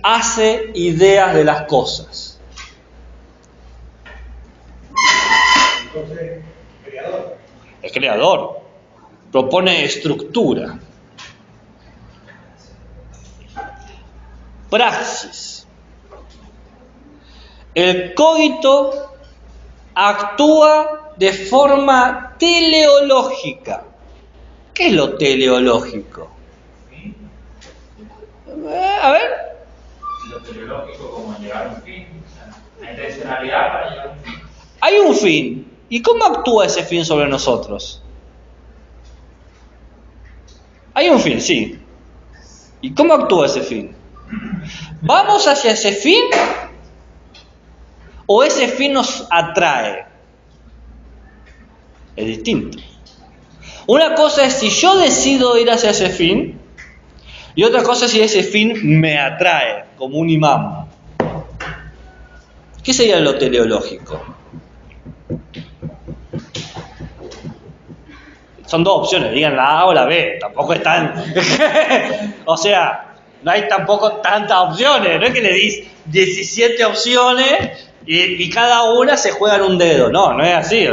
hace ideas de las cosas. Entonces, creador. El creador propone estructura. Praxis. El cogito actúa de forma teleológica. ¿Qué es lo teleológico? A ver. Lo teleológico como llegar a un fin. La intencionalidad para llegar a un fin. Hay un fin. ¿Y cómo actúa ese fin sobre nosotros? Hay un fin, sí. ¿Y cómo actúa ese fin? ¿Vamos hacia ese fin? ¿O ese fin nos atrae? Es distinto. Una cosa es si yo decido ir hacia ese fin, y otra cosa es si ese fin me atrae, como un imán. ¿Qué sería lo teleológico? Son 2 opciones, digan la A o la B, tampoco están... O sea, no hay tampoco tantas opciones, no es que le dis 17 opciones y cada una se juega en un dedo, no es así.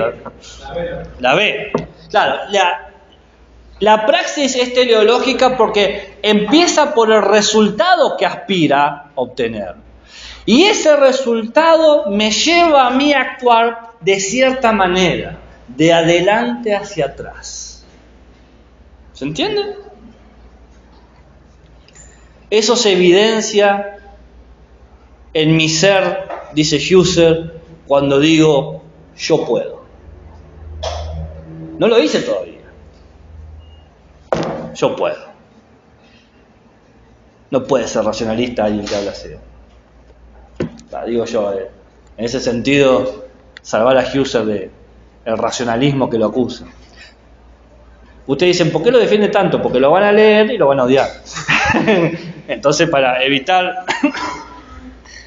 La B. Claro, la praxis es teleológica porque empieza por el resultado que aspira a obtener. Y ese resultado me lleva a mí a actuar de cierta manera, de adelante hacia atrás. ¿Se entiende? Eso se evidencia en mi ser, dice Husserl, cuando digo yo puedo. No lo hice todavía. Yo puedo. No puede ser racionalista alguien que habla así. Digo yo, en ese sentido, salvar a Husserl de el racionalismo que lo acusa. Ustedes dicen, ¿por qué lo defiende tanto? Porque lo van a leer y lo van a odiar. Entonces, para evitar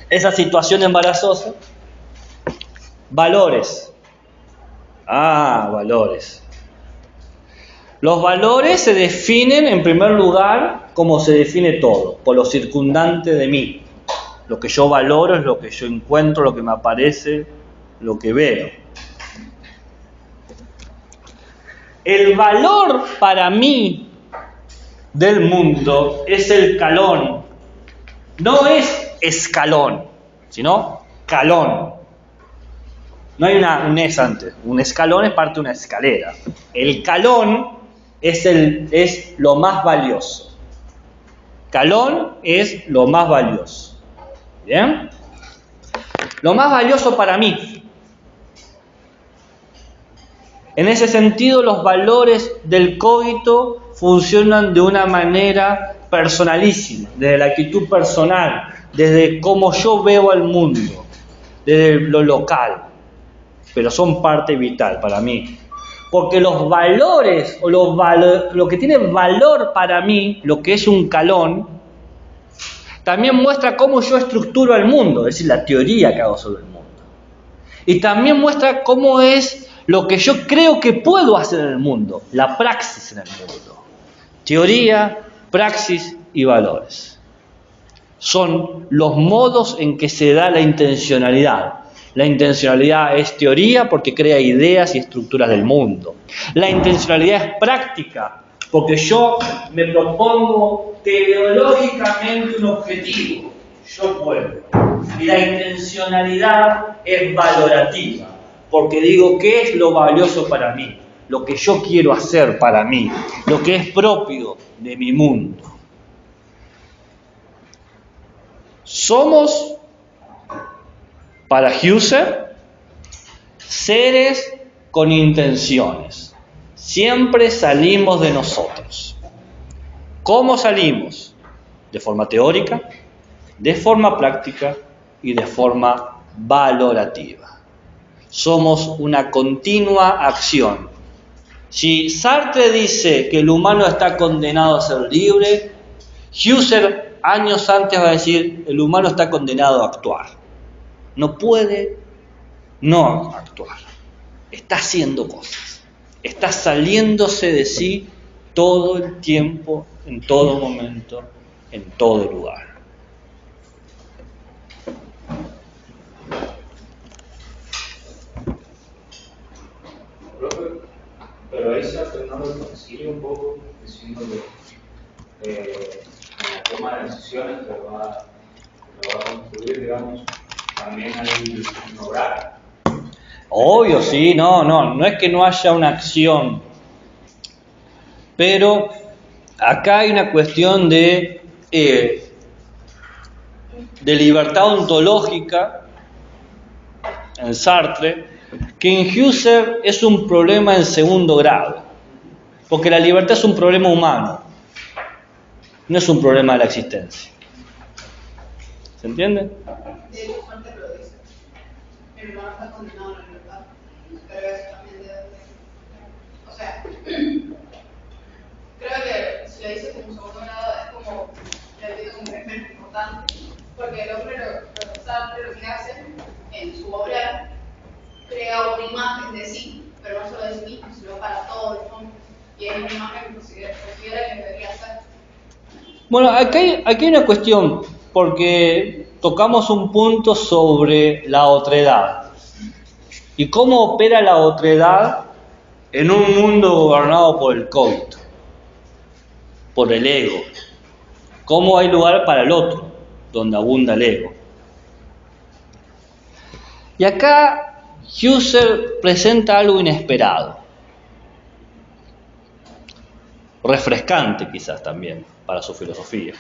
esa situación embarazosa, valores. Valores. Los valores se definen en primer lugar como se define todo, por lo circundante de mí. Lo que yo valoro es lo que yo encuentro, lo que me aparece, lo que veo. El valor para mí del mundo es el calón, no es escalón, sino calón. No hay un es antes. Un escalón es parte de una escalera. El calón es lo más valioso. Calón es lo más valioso. ¿Bien? Lo más valioso para mí. En ese sentido, los valores del cogito funcionan de una manera personalísima, desde la actitud personal, desde cómo yo veo al mundo, desde lo local, pero son parte vital para mí. Porque los valores, o lo que tiene valor para mí, lo que es un calón, también muestra cómo yo estructuro el mundo, es decir, la teoría que hago sobre el mundo. Y también muestra cómo es lo que yo creo que puedo hacer en el mundo, la praxis en el mundo. Teoría, praxis y valores. Son los modos en que se da la intencionalidad. La intencionalidad es teoría porque crea ideas y estructuras del mundo. La intencionalidad es práctica porque yo me propongo teleológicamente un objetivo. Yo puedo. Y la intencionalidad es valorativa porque digo qué es lo valioso para mí, lo que yo quiero hacer para mí, lo que es propio de mi mundo. Somos, para Husserl, seres con intenciones. Siempre salimos de nosotros. ¿Cómo salimos? De forma teórica, de forma práctica y de forma valorativa. Somos una continua acción. Si Sartre dice que el humano está condenado a ser libre, Husserl años antes va a decir el humano está condenado a actuar. No puede no actuar. Está haciendo cosas. Está saliéndose de sí todo el tiempo, en todo momento, en todo lugar. Pero ahí se ha Fernando el concilio un poco diciendo que en la toma de decisiones que lo va a construir, digamos, también hay un obrar. Obvio, sí, no es que no haya una acción, pero acá hay una cuestión de libertad ontológica en Sartre, que en Husserl es un problema en segundo grado, porque la libertad es un problema humano, no es un problema de la existencia. ¿Se entiende? De hecho, Fuente lo dice. El humano está condenado a la libertad, pero eso también de dónde. O sea, creo que si lo dice como segundo grado es como, le digo como es menos importante, porque el hombre lo que hace en su obra crea una imagen de sí, pero no solo de sí mismo, sino para todos los hombres. Y es una imagen que considera que debería ser. Bueno, aquí hay una cuestión, porque tocamos un punto sobre la otredad y cómo opera la otredad en un mundo gobernado por el cogito, por el ego. Cómo hay lugar para el otro, donde abunda el ego. Y acá Husserl presenta algo inesperado, refrescante quizás también para su filosofía,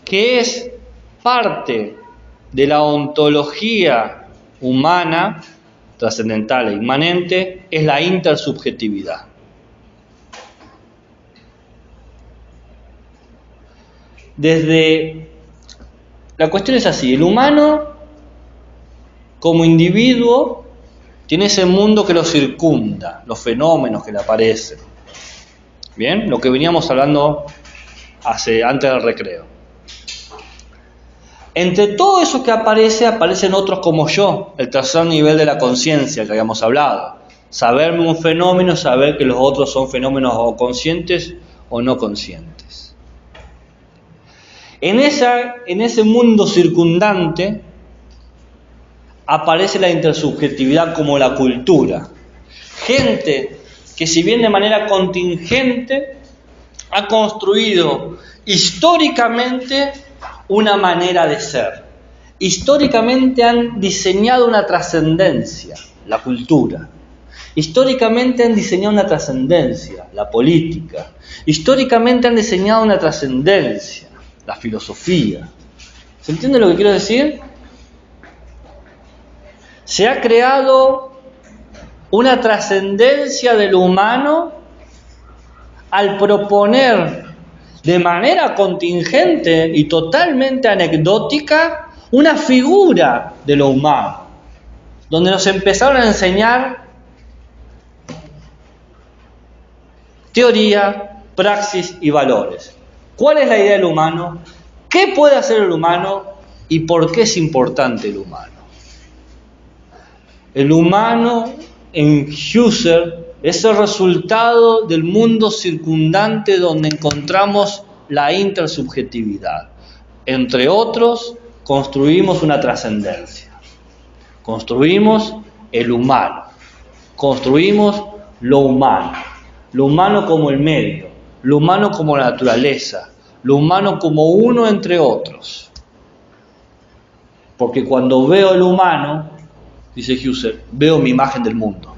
que es parte de la ontología humana, trascendental e inmanente, es la intersubjetividad. La cuestión es así, el humano como individuo tiene ese mundo que lo circunda, los fenómenos que le aparecen. Bien, lo que veníamos hablando antes del recreo. Entre todo eso que aparecen otros como yo, el tercer nivel de la conciencia que habíamos hablado. Saberme un fenómeno, saber que los otros son fenómenos o conscientes o no conscientes. En ese mundo circundante aparece la intersubjetividad como la cultura. Gente que si bien de manera contingente ha construido históricamente una manera de ser. Históricamente han diseñado una trascendencia, la cultura. Históricamente han diseñado una trascendencia, la política. Históricamente han diseñado una trascendencia, la filosofía. ¿Se entiende lo que quiero decir? Se ha creado una trascendencia de lo humano al proponer de manera contingente y totalmente anecdótica una figura de lo humano, donde nos empezaron a enseñar teoría, praxis y valores. ¿Cuál es la idea del humano? ¿Qué puede hacer el humano? ¿Y por qué es importante el humano? El humano en Husserl es el resultado del mundo circundante donde encontramos la intersubjetividad. Entre otros, construimos una trascendencia. Construimos el humano. Construimos lo humano como el medio, lo humano como la naturaleza, lo humano como uno entre otros. Porque cuando veo el humano, dice Husserl, veo mi imagen del mundo.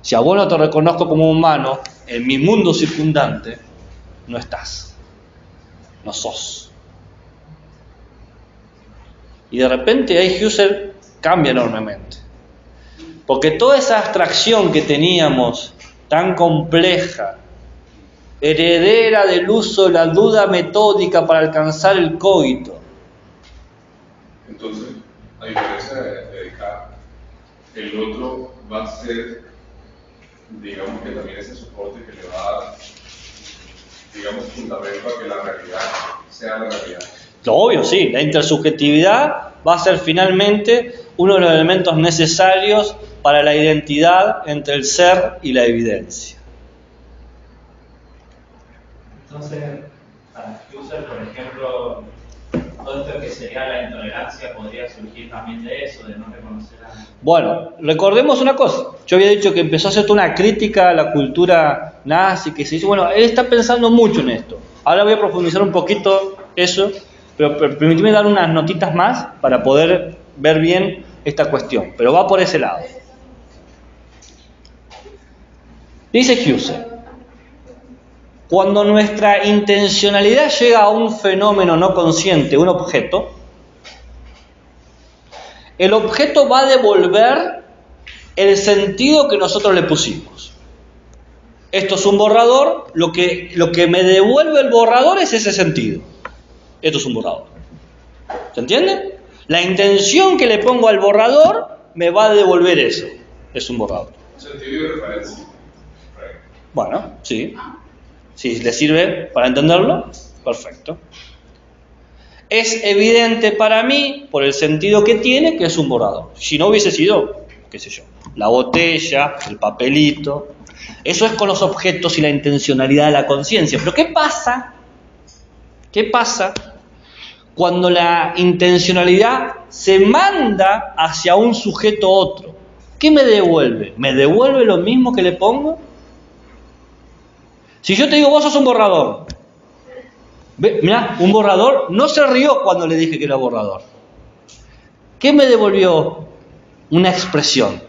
Si a vos no te reconozco como humano, en mi mundo circundante, no estás, no sos. Y de repente ahí Husserl cambia enormemente. Porque toda esa abstracción que teníamos, tan compleja, heredera del uso de la duda metódica para alcanzar el coito. Entonces, a diferencia de Descartes, el otro va a ser, digamos que también ese soporte que le va a dar, digamos, fundamento a que la realidad sea la realidad. Obvio, sí, la intersubjetividad va a ser finalmente uno de los elementos necesarios para la identidad entre el ser y la evidencia. Entonces, para Husserl, por ejemplo, todo esto que sería la intolerancia podría surgir también de eso, de no reconocer a... Bueno, recordemos una cosa. Yo había dicho que empezó a hacer toda una crítica a la cultura nazi, que se dice, bueno, él está pensando mucho en esto. Ahora voy a profundizar un poquito eso, pero permíteme dar unas notitas más para poder ver bien esta cuestión. Pero va por ese lado. Dice Husserl, cuando nuestra intencionalidad llega a un fenómeno no consciente, un objeto, el objeto va a devolver el sentido que nosotros le pusimos. Esto es un borrador, lo que me devuelve el borrador es ese sentido. Esto es un borrador. ¿Se entiende? La intención que le pongo al borrador me va a devolver eso. Es un borrador. Sentido y referencia. Bueno, sí. Si le sirve para entenderlo, perfecto. Es evidente para mí, por el sentido que tiene, que es un borrador. Si no hubiese sido, qué sé yo, la botella, el papelito. Eso es con los objetos y la intencionalidad de la conciencia. Pero ¿qué pasa? ¿Qué pasa cuando la intencionalidad se manda hacia un sujeto otro? ¿Qué me devuelve? ¿Me devuelve lo mismo que le pongo? Si yo te digo, vos sos un borrador. Mirá, un borrador no se rió cuando le dije que era borrador. ¿Qué me devolvió? Una expresión.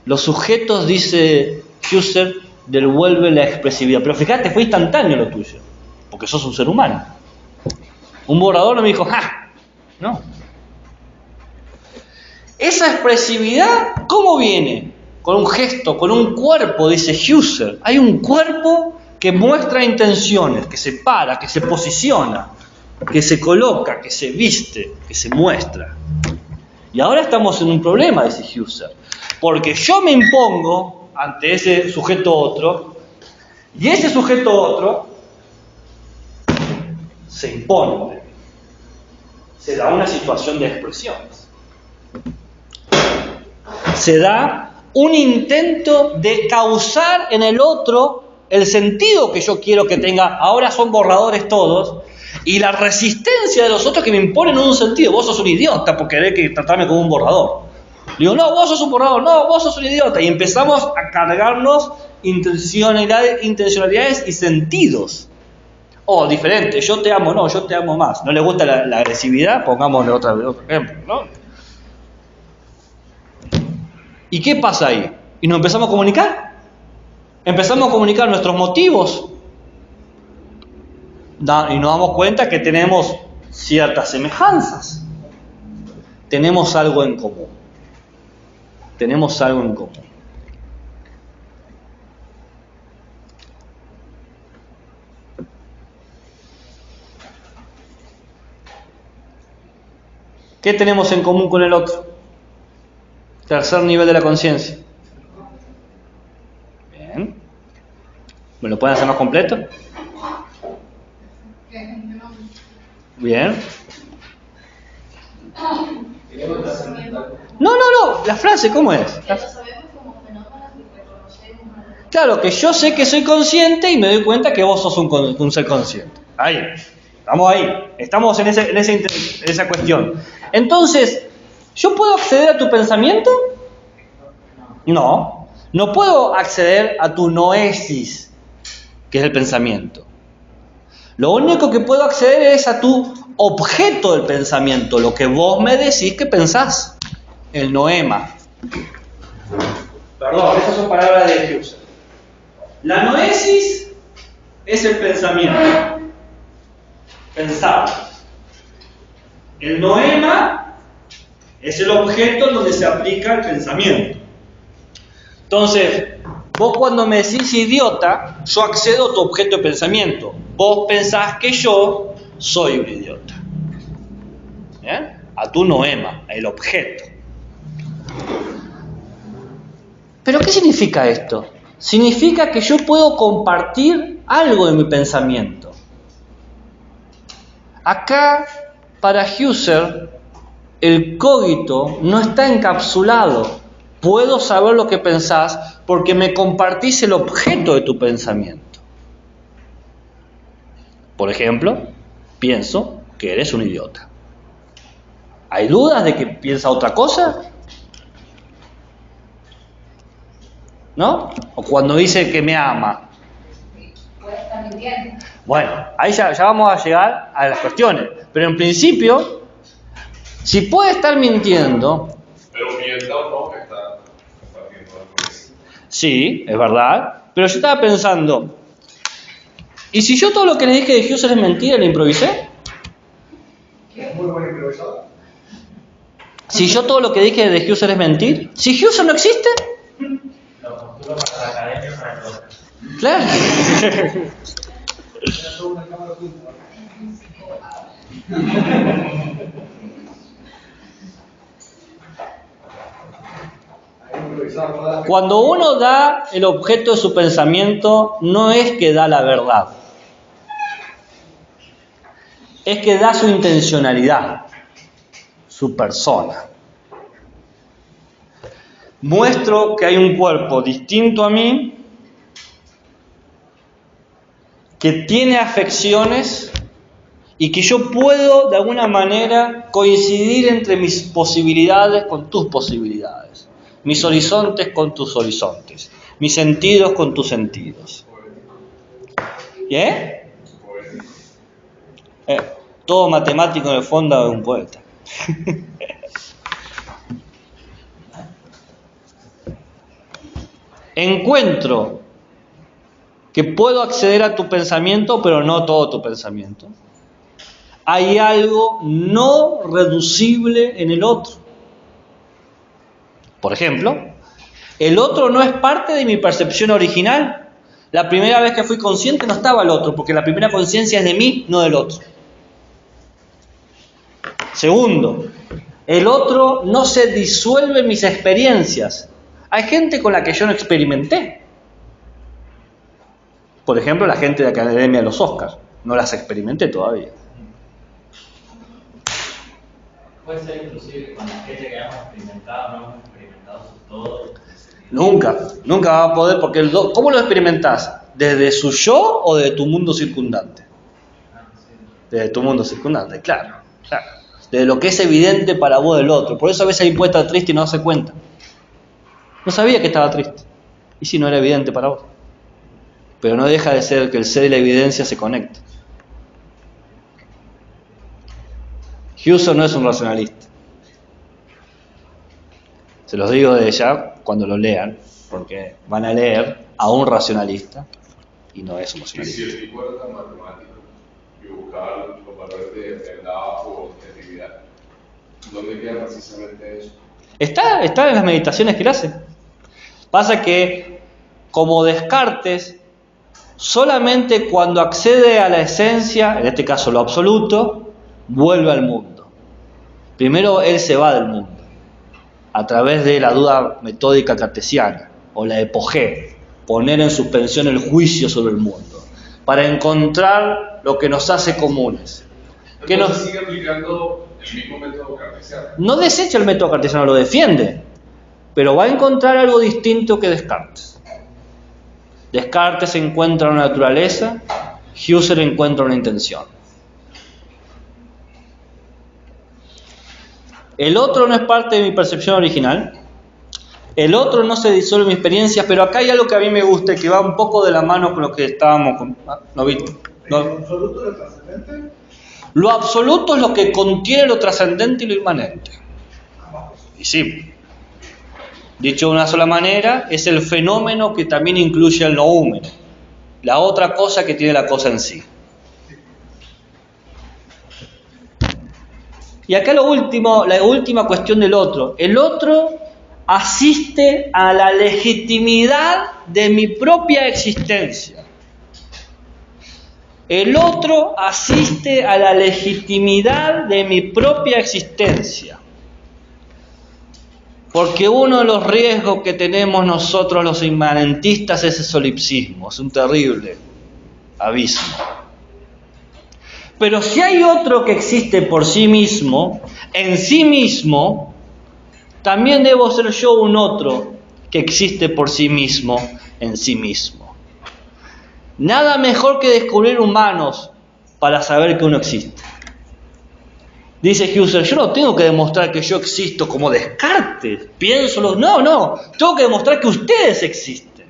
Los sujetos, dice Husserl, devuelven la expresividad. Pero fíjate, fue instantáneo lo tuyo, porque sos un ser humano. Un borrador no me dijo, ¡ja! No. Esa expresividad, ¿cómo viene? Con un gesto, con un cuerpo, dice Husserl. Hay un cuerpo que muestra intenciones, que se para, que se posiciona, que se coloca, que se viste, que se muestra. Y ahora estamos en un problema, dice Husserl, porque yo me impongo ante ese sujeto otro, y ese sujeto otro se impone. Se da una situación de expresiones. Se da un intento de causar en el otro el sentido que yo quiero que tenga. Ahora son borradores todos, y la resistencia de los otros que me imponen un sentido. Vos sos un idiota por querer tratarme como un borrador. Digo, no, vos sos un borrador, no, vos sos un idiota. Y empezamos a cargarnos intencionalidades y sentidos O diferente, yo te amo, no, yo te amo más. ¿No le gusta la agresividad? Pongámosle otro ejemplo, ¿no? ¿Y qué pasa ahí? ¿Y nos empezamos a comunicar? Empezamos a comunicar nuestros motivos. Y nos damos cuenta que tenemos ciertas semejanzas. Tenemos algo en común. Tenemos algo en común. ¿Qué tenemos en común con el otro? Tercer nivel de la conciencia. Bien. ¿Me lo pueden hacer más completo? Bien. No, la frase, ¿cómo es? Claro, que yo sé que soy consciente y me doy cuenta que vos sos un ser consciente. Ahí, estamos en esa cuestión. Entonces, ¿yo puedo acceder a tu pensamiento? No puedo acceder a tu noesis, que es el pensamiento. Lo único que puedo acceder es a tu objeto del pensamiento, lo que vos me decís que pensás, el noema. Perdón, esas son palabras de Husserl. La noesis es el pensamiento, pensar. El noema es el objeto en donde se aplica el pensamiento. Entonces, vos cuando me decís idiota, yo accedo a tu objeto de pensamiento. Vos pensás que yo soy un idiota. ¿Bien? A tu noema, el objeto. ¿Pero qué significa esto? Significa que yo puedo compartir algo de mi pensamiento. Acá, para Husserl, el cogito no está encapsulado. Puedo saber lo que pensás porque me compartís el objeto de tu pensamiento. Por ejemplo, pienso que eres un idiota. ¿Hay dudas de que piensa otra cosa? ¿No? O cuando dice que me ama. Puede estar mintiendo. Bueno, ahí ya vamos a llegar a las cuestiones. Pero en principio, si puede estar mintiendo... Pero mienta o no, está compartiendo algo. Sí, es verdad. Pero yo estaba pensando, ¿y si yo todo lo que le dije de Husserl es mentira y le improvisé? Es muy buen improvisador. Si yo todo lo que dije de Husserl es mentir, si Husserl no existe, Lo postulo para la academia para el otro. claro. Era toda una cámara oculta. Ahí improvisaba todas las... Cuando uno da el objeto de su pensamiento, no es que da la verdad, es que da su intencionalidad, su persona. Muestro que hay un cuerpo distinto a mí, que tiene afecciones y que yo puedo de alguna manera coincidir entre mis posibilidades con tus posibilidades, mis horizontes con tus horizontes, mis sentidos con tus sentidos. ¿Bien? Todo matemático en el fondo es un poeta. Encuentro que puedo acceder a tu pensamiento, pero no todo tu pensamiento. Hay algo no reducible en el otro. Por ejemplo, el otro no es parte de mi percepción original. La primera vez que fui consciente no estaba el otro, porque la primera conciencia es de mí, no del otro. Segundo, el otro no se disuelve en mis experiencias. Hay gente con la que yo no experimenté. Por ejemplo, la gente de la Academia de los Oscars. No las experimenté todavía. Puede ser inclusive con la gente que hemos experimentado, no hemos experimentado todo. Nunca va a poder, porque ¿cómo lo experimentás? ¿Desde su yo o desde tu mundo circundante? Desde tu mundo circundante, claro. Desde lo que es evidente para vos del otro. Por eso a veces hay puede estar triste y no se cuenta. No sabía que estaba triste. Y si no era evidente para vos. Pero no deja de ser que el ser y la evidencia se conectan. Husserl no es un racionalista. Se los digo de ya cuando lo lean, porque van a leer a un racionalista y no es un Y racionalista. si el tipo era tan matemático y buscaba los valores de verdad o objetividad, ¿dónde queda precisamente eso? Está en las meditaciones que él hace. Pasa que, como Descartes, solamente cuando accede a la esencia, en este caso lo absoluto, vuelve al mundo. Primero él se va del mundo, a través de la duda metódica cartesiana, o la epogé, poner en suspensión el juicio sobre el mundo, para encontrar lo que nos hace comunes. Que Entonces sigue aplicando el mismo método cartesiano. no desecha el método cartesiano, lo defiende, pero va a encontrar algo distinto que Descartes. Descartes encuentra una naturaleza, Husserl encuentra una intención. El otro no es parte de mi percepción original, el otro no se disuelve en mi experiencia, pero acá hay algo que a mí me gusta y que va un poco de la mano con lo que estábamos... ¿No viste? ¿El absoluto de trascendente? Lo absoluto es lo que contiene lo trascendente y lo inmanente. Y sí, dicho de una sola manera, es el fenómeno que también incluye el noúmeno, la otra cosa que tiene la cosa en sí. Y acá la última cuestión del otro. El otro asiste a la legitimidad de mi propia existencia. El otro asiste a la legitimidad de mi propia existencia. Porque uno de los riesgos que tenemos nosotros los inmanentistas es el solipsismo, es un terrible abismo. Pero si hay otro que existe por sí mismo, en sí mismo, también debo ser yo un otro que existe por sí mismo, en sí mismo. Nada mejor que descubrir humanos para saber que uno existe. Dice Husserl, yo no tengo que demostrar que yo existo como Descartes, pienso, no, tengo que demostrar que ustedes existen.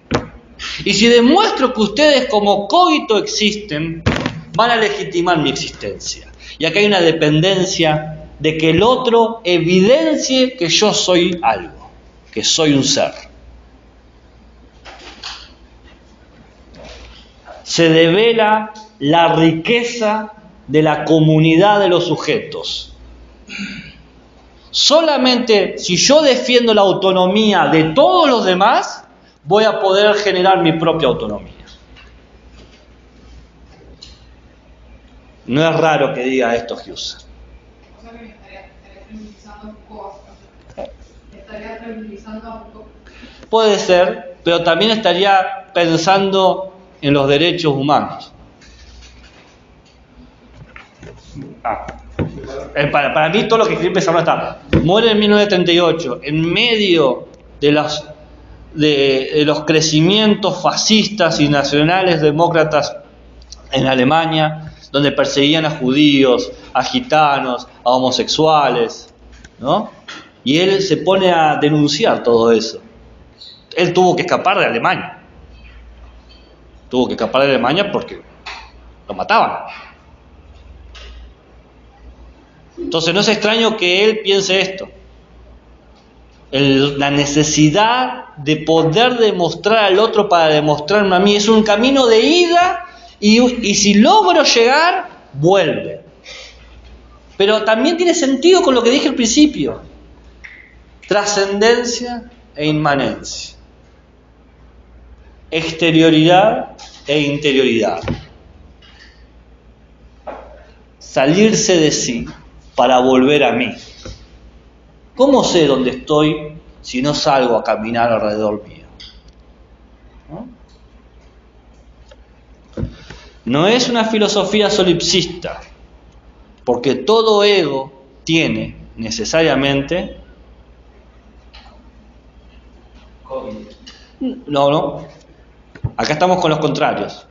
Y si demuestro que ustedes como cogito existen, van a legitimar mi existencia. Y acá hay una dependencia de que el otro evidencie que yo soy algo, que soy un ser. Se devela la riqueza de la comunidad de los sujetos. Solamente si yo defiendo la autonomía de todos los demás, voy a poder generar mi propia autonomía. No es raro que diga esto Husserl. O sea que me estaría trivializando cosas. Estaría trivializando un poco. Puede ser, pero también estaría pensando en los derechos humanos. Para mí todo lo que estoy pensando está. Muere en 1938, en medio de los crecimientos fascistas y nacionales demócratas en Alemania, donde perseguían a judíos, a gitanos, a homosexuales, ¿no? Y él se pone a denunciar todo eso. Él tuvo que escapar de Alemania. Tuvo que escapar de Alemania porque lo mataban. Entonces no es extraño que él piense esto. La necesidad de poder demostrar al otro para demostrarme a mí es un camino de ida y si logro llegar, vuelve. Pero también tiene sentido con lo que dije al principio. Trascendencia e inmanencia. Exterioridad e interioridad. Salirse de sí para volver a mí. ¿Cómo sé dónde estoy si no salgo a caminar alrededor mío? No es una filosofía solipsista, porque todo ego tiene necesariamente... No. Acá estamos con los contrarios.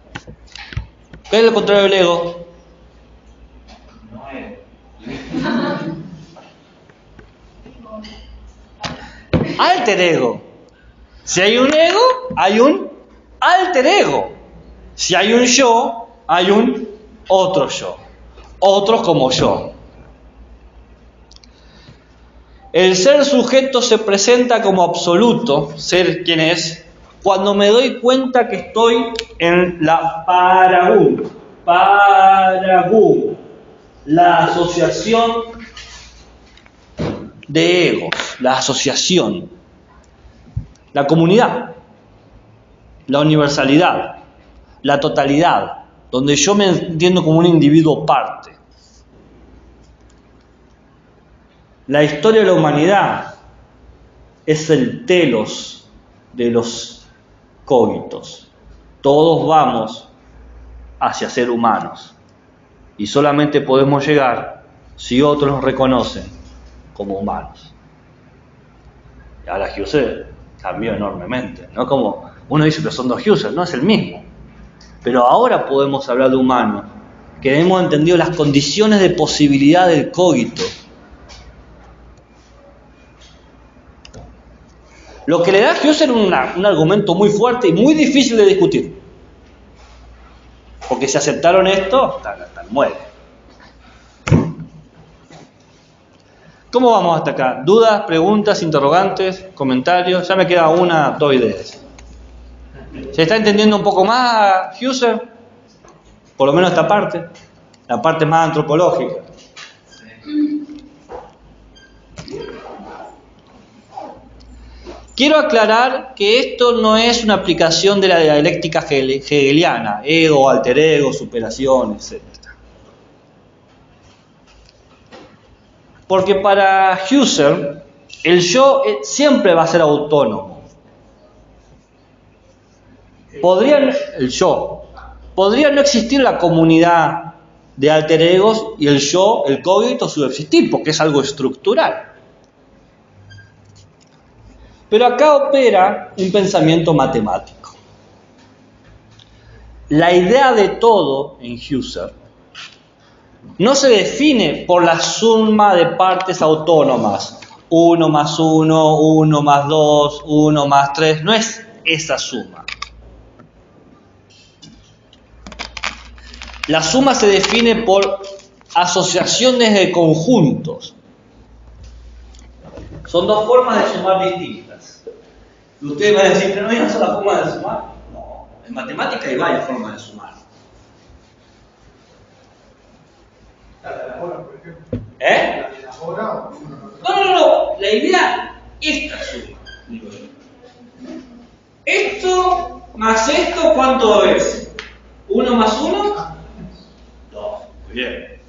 ¿Qué es el contrario del ego? Alter ego. Si hay un ego, hay un alter ego. Si hay un yo, hay un otro yo. Otros como yo. El ser sujeto se presenta como absoluto, ser quien es, cuando me doy cuenta que estoy en la paragún, la asociación de egos, la asociación, la comunidad, la universalidad, la totalidad, donde yo me entiendo como un individuo parte. La historia de la humanidad es el telos de los cógitos. Todos vamos hacia ser humanos y solamente podemos llegar si otros nos reconocen como humanos. Y ahora Husserl cambió enormemente, ¿no? Como uno dice que son dos Husserl, no es el mismo. Pero ahora podemos hablar de humanos que hemos entendido las condiciones de posibilidad del cogito. Lo que le da a Husserl un argumento muy fuerte y muy difícil de discutir. Porque si aceptaron esto, hasta muere. ¿Cómo vamos hasta acá? ¿Dudas, preguntas, interrogantes, comentarios? Ya me queda una, dos ideas. ¿Se está entendiendo un poco más Husserl? Por lo menos esta parte. La parte más antropológica. Quiero aclarar que esto no es una aplicación de la dialéctica hegeliana, ego, alter ego, superación, etc. Porque para Husserl, el yo siempre va a ser autónomo. Podría no existir la comunidad de alter egos y el yo, el cogito, subsistir, porque es algo estructural. Pero acá opera un pensamiento matemático. La idea de todo en Husserl no se define por la suma de partes autónomas. 1 más 1, 1 más 2, 1 más 3. No es esa suma. La suma se define por asociaciones de conjuntos. Son dos formas de sumar distintas. Y ustedes van a decir que no hay una sola forma de sumar. No, en matemática hay varias formas de sumar. La de la hora, por ejemplo. ¿Eh? La de la hora o No. La idea, esta suma. Digo yo. Esto más esto, ¿cuánto es? ¿1 más 1? 2. Muy bien.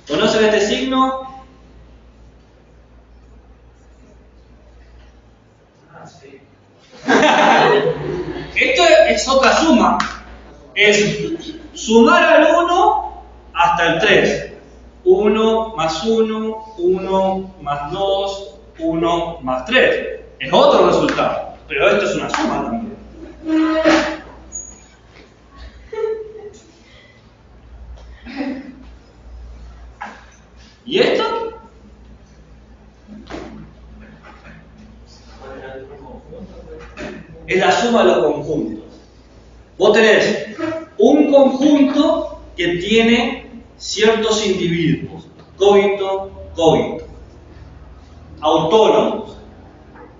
¿Conocen este signo? Esto es otra suma. Es sumar al 1 hasta el 3. 1 más 1, 1 más 2, 1 más 3. Es otro resultado. Pero esto es una suma también. ¿Y esto? Es la suma de los conjuntos. Vos tenés un conjunto que tiene ciertos individuos, cogito, autónomos,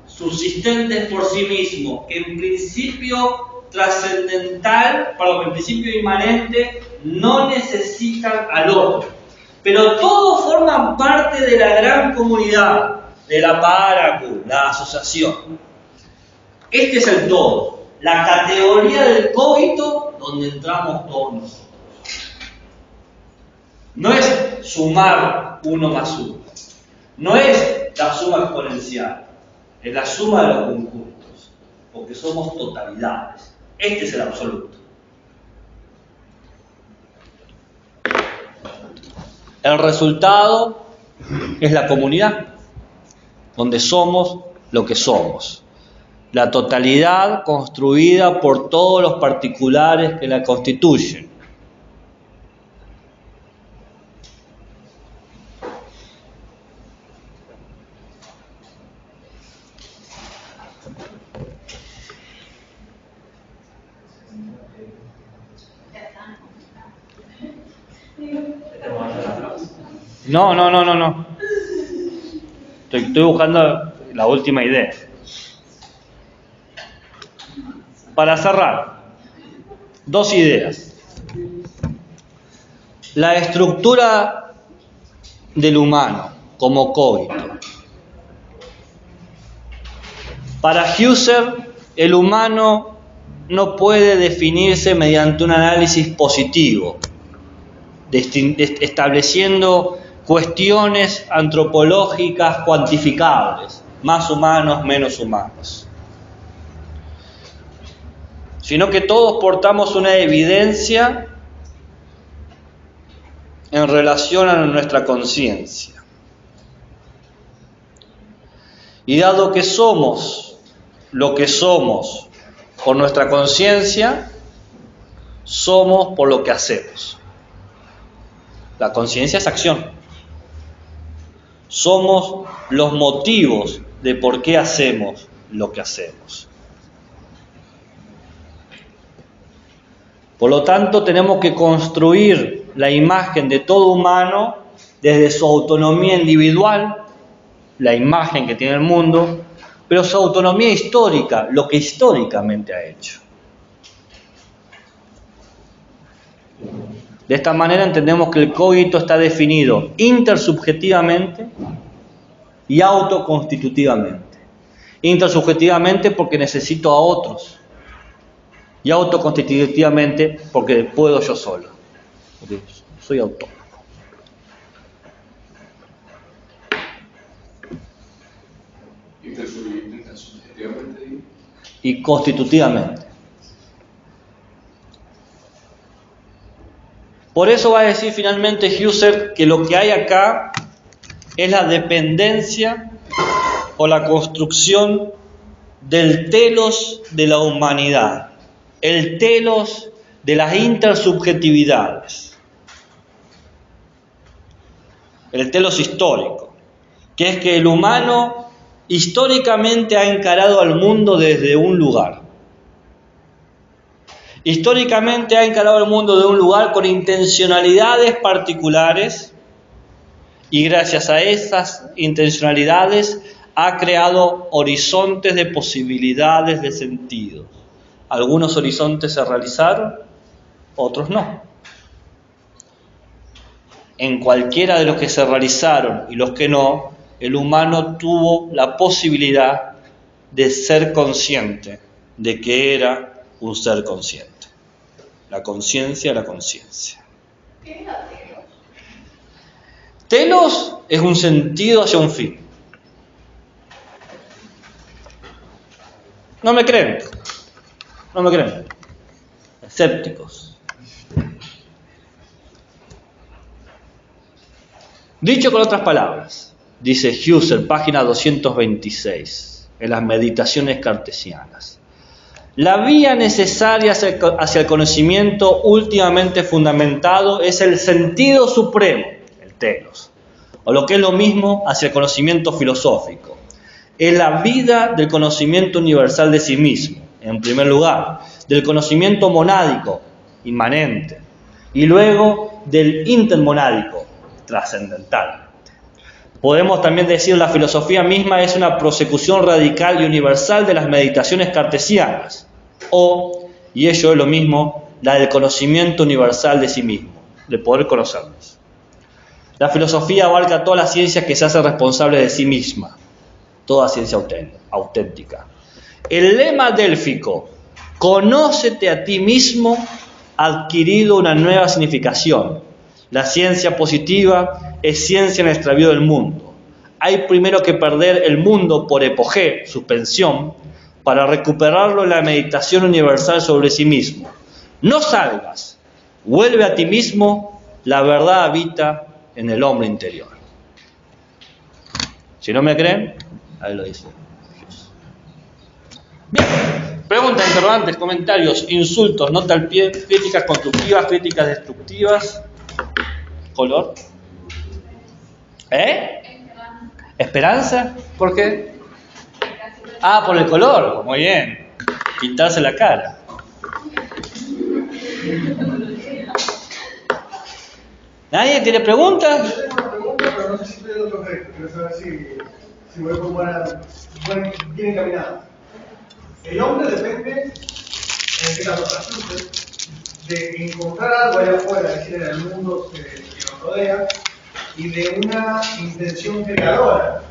subsistentes por sí mismos, que en principio trascendental, en principio inmanente, no necesitan al otro. Pero todos forman parte de la gran comunidad, de la paracu, la asociación. Este es el todo, la categoría del cogito donde entramos todos nosotros. No es sumar 1 más 1, no es la suma exponencial, es la suma de los conjuntos, porque somos totalidades. Este es el absoluto. El resultado es la comunidad, donde somos lo que somos. La totalidad construida por todos los particulares que la constituyen. No. Estoy buscando la última idea. Para cerrar, 2 ideas. La estructura del humano como cogito. Para Husserl, el humano no puede definirse mediante un análisis positivo, estableciendo cuestiones antropológicas cuantificables, más humanos, menos humanos, sino que todos portamos una evidencia en relación a nuestra conciencia. Y dado que somos lo que somos por nuestra conciencia, somos por lo que hacemos. La conciencia es acción. Somos los motivos de por qué hacemos lo que hacemos. Por lo tanto, tenemos que construir la imagen de todo humano desde su autonomía individual, la imagen que tiene el mundo, pero su autonomía histórica, lo que históricamente ha hecho. De esta manera entendemos que el cogito está definido intersubjetivamente y autoconstitutivamente. Intersubjetivamente porque necesito a otros, y autoconstitutivamente porque puedo yo solo, porque soy autónomo. Intersubjetivamente Y constitutivamente. Por eso va a decir finalmente Husserl que lo que hay acá es la dependencia o la construcción del telos de la humanidad, el telos de las intersubjetividades, el telos histórico, que es que el humano históricamente ha encarado al mundo desde un lugar. Históricamente ha encarado al mundo de un lugar con intencionalidades particulares y gracias a esas intencionalidades ha creado horizontes de posibilidades de sentidos. Algunos horizontes se realizaron, otros no. En cualquiera de los que se realizaron y los que no, el humano tuvo la posibilidad de ser consciente de que era un ser consciente. La conciencia, la conciencia. ¿Qué era telos? Telos es un sentido hacia un fin. No me creen. No me creen. Escépticos. Dicho con otras palabras, dice Husserl, página 226, en las meditaciones cartesianas. La vía necesaria hacia el conocimiento últimamente fundamentado es el sentido supremo, el telos, o lo que es lo mismo hacia el conocimiento filosófico. Es la vida del conocimiento universal de sí mismo, en primer lugar, del conocimiento monádico, inmanente, y luego del intermonádico, trascendental. Podemos también decir la filosofía misma es una prosecución radical y universal de las meditaciones cartesianas, o, y ello es lo mismo, la del conocimiento universal de sí mismo, de poder conocernos. La filosofía abarca todas las ciencias que se hacen responsables de sí misma, toda ciencia auténtica. El lema délfico, conócete a ti mismo, ha adquirido una nueva significación. La ciencia positiva es ciencia en el extravío del mundo. Hay primero que perder el mundo por epogé, suspensión, para recuperarlo en la meditación universal sobre sí mismo. No salgas, vuelve a ti mismo, la verdad habita en el hombre interior. Si no me creen, ahí lo dice. Bien, preguntas, interrogantes, comentarios, insultos, nota al pie, críticas constructivas, críticas destructivas. ¿Color? ¿Esperanza? ¿Por qué? Ah, por el color, muy bien. Pintarse la cara. ¿Nadie tiene preguntas? Yo tengo una pregunta, pero no sé si estoy en lo correcto. Quiero saber si voy por bien encaminado. El hombre depende, en este caso para Husserl, de encontrar algo allá afuera, es decir, en el mundo que nos rodea, y de una intención creadora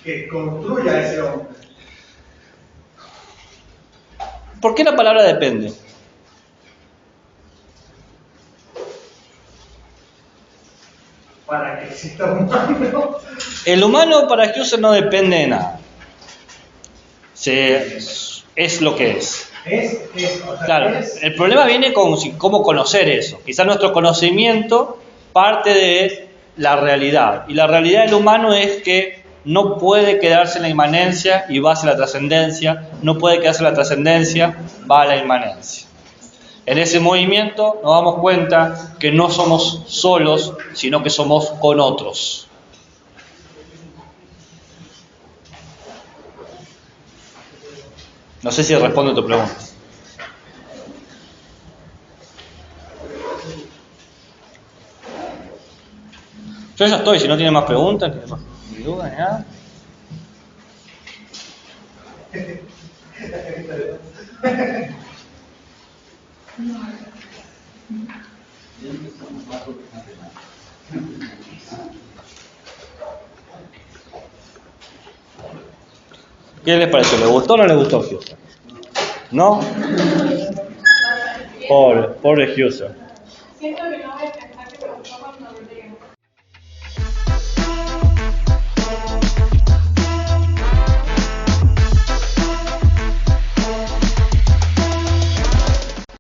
que construya a ese hombre. ¿Por qué la palabra depende? Para que exista un humano. El humano para Husserl no depende de nada. Es lo que es. O sea, Claro, el problema viene con cómo conocer eso. Quizás nuestro conocimiento parte de la realidad. Y la realidad del humano es que no puede quedarse en la inmanencia y va hacia la trascendencia. No puede quedarse en la trascendencia, va a la inmanencia. En ese movimiento nos damos cuenta que no somos solos, sino que somos con otros. No sé si respondo a tu pregunta. Yo ya estoy, si no tiene más preguntas, ni dudas, ni nada. ¿Qué les pareció? ¿Le gustó o no le gustó Husserl? ¿No? Pobre Husserl. Siento que no voy a pensar que me gustó cuando